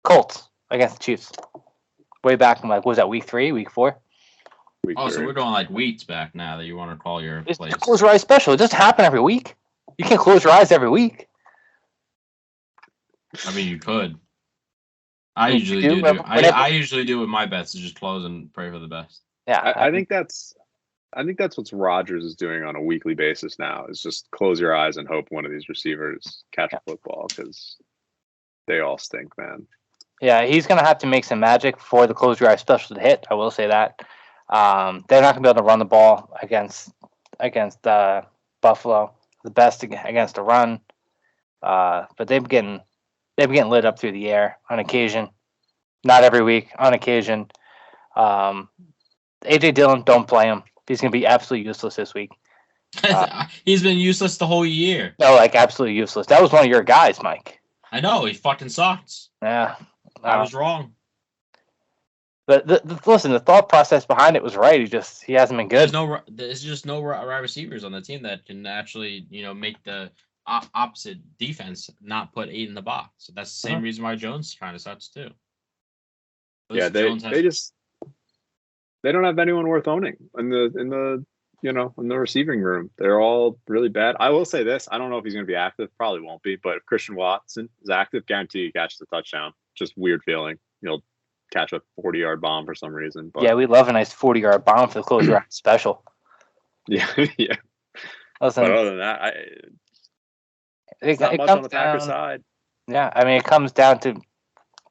Colts against the Chiefs. Way back in what was that, week 3, week 4? So we're going like weeks back now that you want to call your place. It's close your eyes special. It doesn't happen every week. You can't close your eyes every week. I mean, you could. I usually do. I usually do with my bets is just close and pray for the best. Yeah, I think that's what Rodgers is doing on a weekly basis now. Is just close your eyes and hope one of these receivers catch a football because they all stink, man. Yeah, he's gonna have to make some magic for the close your eyes special to hit. I will say that. They're not gonna be able to run the ball against Buffalo. The best against the run, but they've been getting lit up through the air on occasion. Not every week, on occasion. AJ Dillon, don't play him. He's going to be absolutely useless this week. He's been useless the whole year. No, like absolutely useless. That was one of your guys, Mike. I know. He fucking sucks. Yeah. I was wrong. But listen, the thought process behind it was right. He hasn't been good. There's just no wide receivers on the team that can actually, make the opposite defense not put 8 in the box. So that's the same reason why Jones kind of sucks too. They don't have anyone worth owning in the receiving room. They're all really bad. I will say this: I don't know if he's going to be active. Probably won't be. But if Christian Watson is active, guarantee he catches a touchdown. Just weird feeling. He'll catch a 40-yard bomb for some reason. But, yeah, we love a nice 40-yard bomb for the close your eyes special. Yeah, yeah. Listen, but other than that, it's not much on the Packers side. Yeah, I mean, it comes down to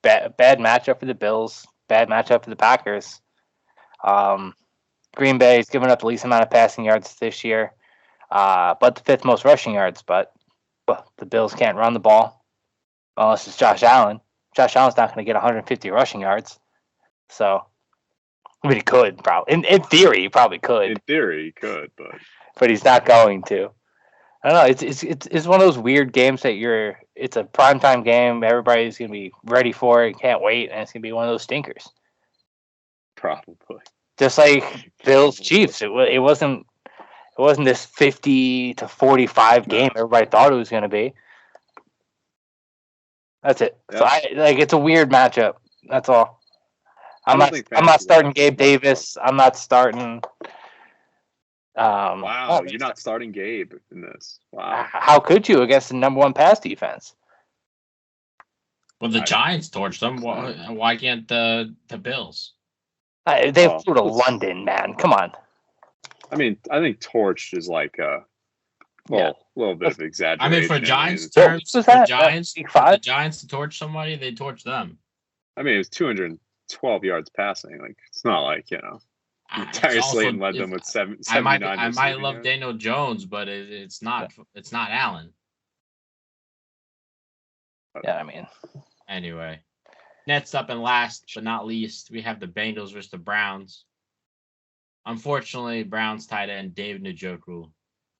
bad matchup for the Bills, bad matchup for the Packers. Green Bay has given up the least amount of passing yards this year, but the 5th most rushing yards. But the Bills can't run the ball unless it's Josh Allen. Josh Allen's not going to get 150 rushing yards. So, I mean, he could probably. In theory, he probably could. In theory, he could, but he's not going to. I don't know. It's one of those weird games that it's a primetime game. Everybody's going to be ready for it. Can't wait, and it's going to be one of those stinkers. Probably. Just like Bills Chiefs, it wasn't this 50-45 game everybody thought it was going to be. That's it. Yeah. So it's a weird matchup. That's all. I'm not starting Gabe Davis. I'm not starting. Wow, you're not starting Gabe in this. Wow. How could you against the number 1 pass defense? Well, the Giants torched them. Why can't the Bills? They flew to London, man. Come on. I mean, I think torched is like a little bit of exaggeration. I mean, for Giants terms, for the Giants to torch somebody, they torch them. I mean, it was 212 yards passing. Like, it's not like, Darius Slayton led them with 79. I might love Daniel Jones, but it's not Allen. Yeah, I mean. Anyway, next up and last but not least, we have the Bengals versus the Browns. Unfortunately, Browns tight end David Njoku,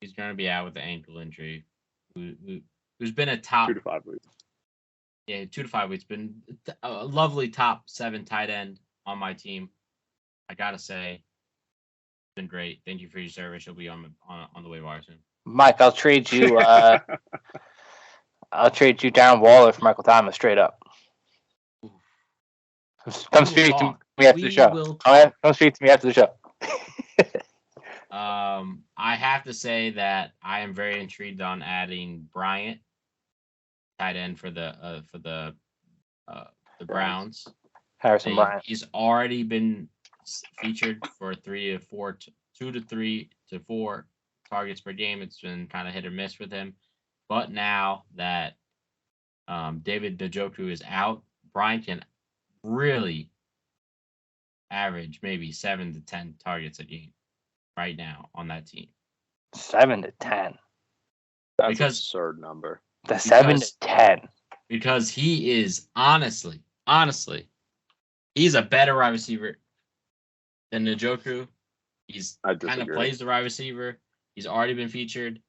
he's going to be out with the ankle injury. Who's been a top 2 to 5 weeks. Yeah, 2 to 5 weeks. Been a lovely top 7 tight end on my team. I gotta say, it's been great. Thank you for your service. He'll be on the waiver wire soon. Mike, I'll trade you. I'll trade you Darren Waller for Michael Thomas straight up. Come speak to me after the show. Come speak to me after the show. I have to say that I am very intrigued on adding Bryant, tight end for the Browns. Harrison Bryant. He's already been featured for 2 to 3 to 4 targets per game. It's been kind of hit or miss with him. But now that David Njoku is out, Bryant can really average maybe 7 to 10 targets a game right now on that team. 7 to 10. That's an absurd number. The 7 to 10. Because he is honestly, he's a better wide receiver than Njoku. He's kind of plays the wide receiver. He's already been featured.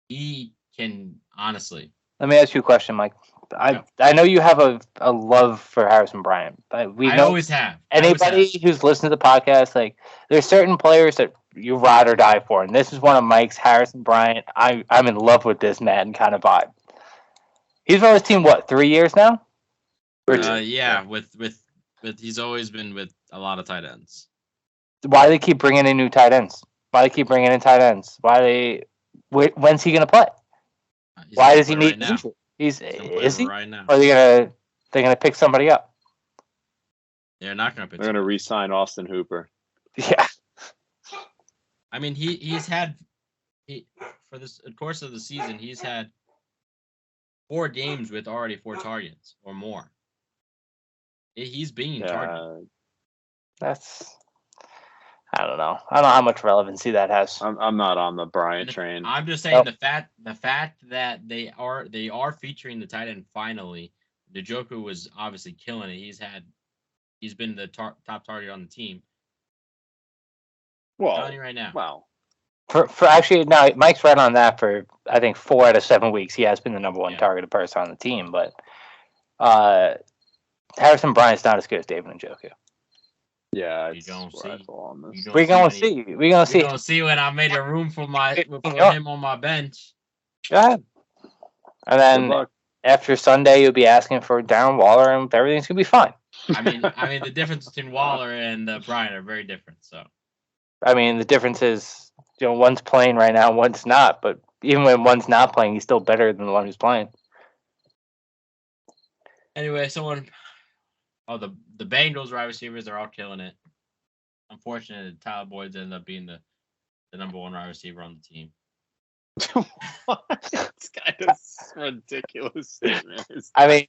He can honestly. Let me ask you a question, Mike. I know you have a love for Harrison Bryant. I always have. Anybody who's listened to the podcast, like, there's certain players that you ride or die for, and this is one of Mike's. Harrison Bryant. I'm in love with this man kind of vibe. He's on his team 3 years now? Yeah, with he's always been with a lot of tight ends. Why do they keep bringing in new tight ends? When's he going to play? Why does he need right injury? Is he? Right now. Or are they gonna pick somebody up? They're not gonna pick. They're gonna re-sign Austin Hooper. Yeah. I mean, he's had for this course of the season, he's had 4 games with already 4 targets or more. He's being targeted. I don't know. I don't know how much relevancy that has. I'm not on the Bryant train. I'm just saying the fact that they are featuring the tight end finally. Njoku was obviously killing it. He's been the top target on the team. Well, I'm telling you right now. Wow. For actually, no, Mike's right on that. For I think 4 out of 7 weeks, he has been the number 1 targeted person on the team. But Harrison Bryant's not as good as David Njoku. Yeah, you don't see. We're gonna see. We're gonna see. We're gonna see when I made a room for him on my bench. Go ahead. And then after Sunday, you'll be asking for Darren Waller, and everything's gonna be fine. I mean, the difference between Waller and Bryant are very different. So, I mean, the difference is, one's playing right now, one's not. But even when one's not playing, he's still better than the one who's playing. Anyway, the Bengals wide receivers are all killing it. Unfortunately, Tyler Boyd's ended up being the number 1 wide receiver on the team. It's kind of ridiculous statement. I mean,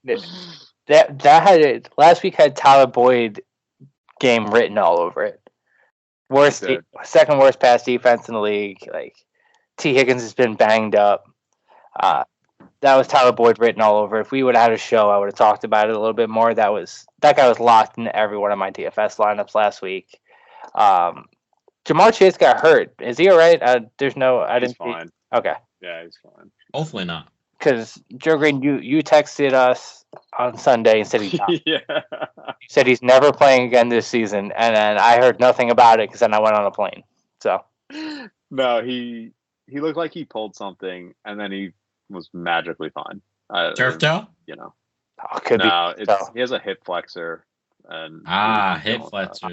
that had last week had Tyler Boyd game written all over it. Second worst pass defense in the league. Like, T. Higgins has been banged up. That was Tyler Boyd written all over. If we would have had a show, I would have talked about it a little bit more. That guy was locked into every one of my DFS lineups last week. Jamar Chase got hurt. Is he all right? He's fine. Okay. Yeah, he's fine. Hopefully not. because Joe Green, you texted us on Sunday and said he's not. Yeah. You said he's never playing again this season, and then I heard nothing about it because then I went on a plane. So No, he looked like he pulled something, and then he was magically fine. Turf toe? You know. could No, be. he has a hip flexor, and Hip flexors.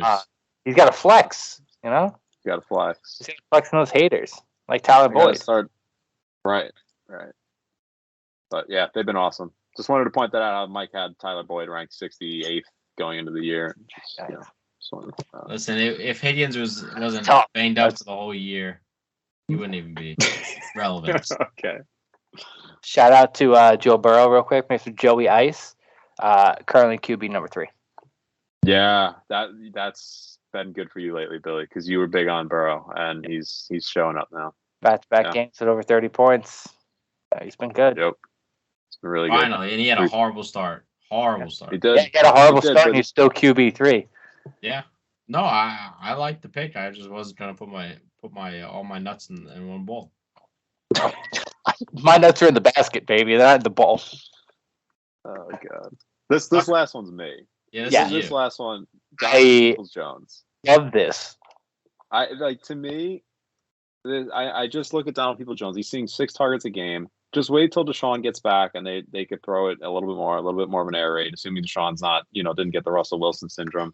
He's got a flex, you know. He's got a flex. He's got to flex on those haters, like Tyler Boyd. Right. But yeah, they've been awesome. Just wanted to point that out. Mike had Tyler Boyd ranked 68th going into the year. Listen, if Higgins wasn't banged up for the whole year, he wouldn't even be relevant. Okay. Shout out to Joe Burrow real quick, Mr. Joey Ice, currently QB number 3. Yeah, that's been good for you lately, Billy, because you were big on Burrow, and he's showing up now. Back-to-back games at over 30 points. He's been good. Yep. It's been really Finally, good. and he had a horrible start. Start. He did. Yeah, he had a horrible start, and he's still QB 3. Yeah. No, I like the pick. I just wasn't gonna put my all my nuts in one bowl. My nuts are in the basket, baby. They're not in the bowl. Oh god. This last one's me. Yeah, This last one. Jones. Love this. To me. I just look at Donald Peoples-Jones. He's seeing 6 targets a game. Just wait till Deshaun gets back, and they could throw it a little bit more of an air raid, assuming Deshaun's not, didn't get the Russell Wilson syndrome.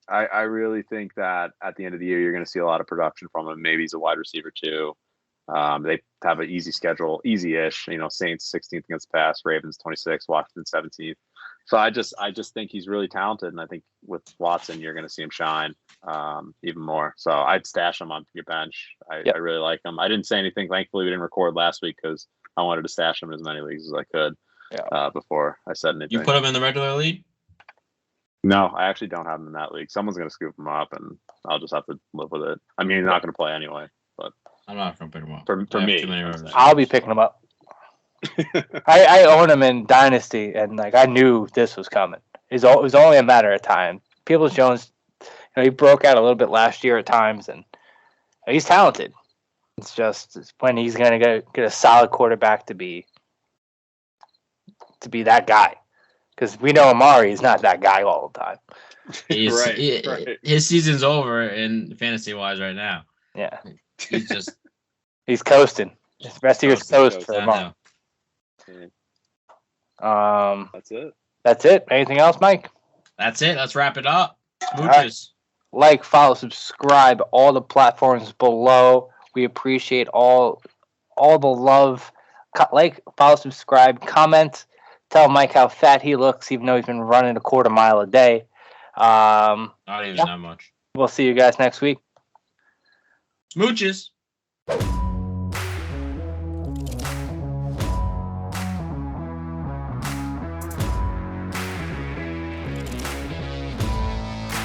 I really think that at the end of the year, you're going to see a lot of production from him. Maybe he's a wide receiver too. They have an easy schedule, easy-ish. Saints 16th against pass, Ravens 26th, Washington 17th. So I just think he's really talented, and I think with Watson, you're going to see him shine even more. So I'd stash him on your bench. I really like him. I didn't say anything. Thankfully, we didn't record last week because I wanted to stash him in as many leagues as I could before I said anything. You put him in the regular league? No, I actually don't have him in that league. Someone's going to scoop him up, and I'll just have to live with it. I mean, he's not going to play anyway, but I'm not going to pick him up. For me, I'll be picking him up. I own him in Dynasty, and I knew this was coming. It was only a matter of time. Peoples-Jones, he broke out a little bit last year at times, and he's talented. It's just when he's going to get a solid quarterback to be that guy. Because we know Amari is not that guy all the time. Right. His season's over in fantasy-wise right now. Yeah. He's coasting. The rest of year's toast for Amari. That's it. Anything else, Mike? That's it. Let's wrap it up. Smooches. Like, follow, subscribe, all the platforms below. We appreciate all the love. Follow, subscribe, comment. Tell Mike how fat he looks, even though he's been running a quarter mile a day. Not even that much. We'll see you guys next week. Smooches.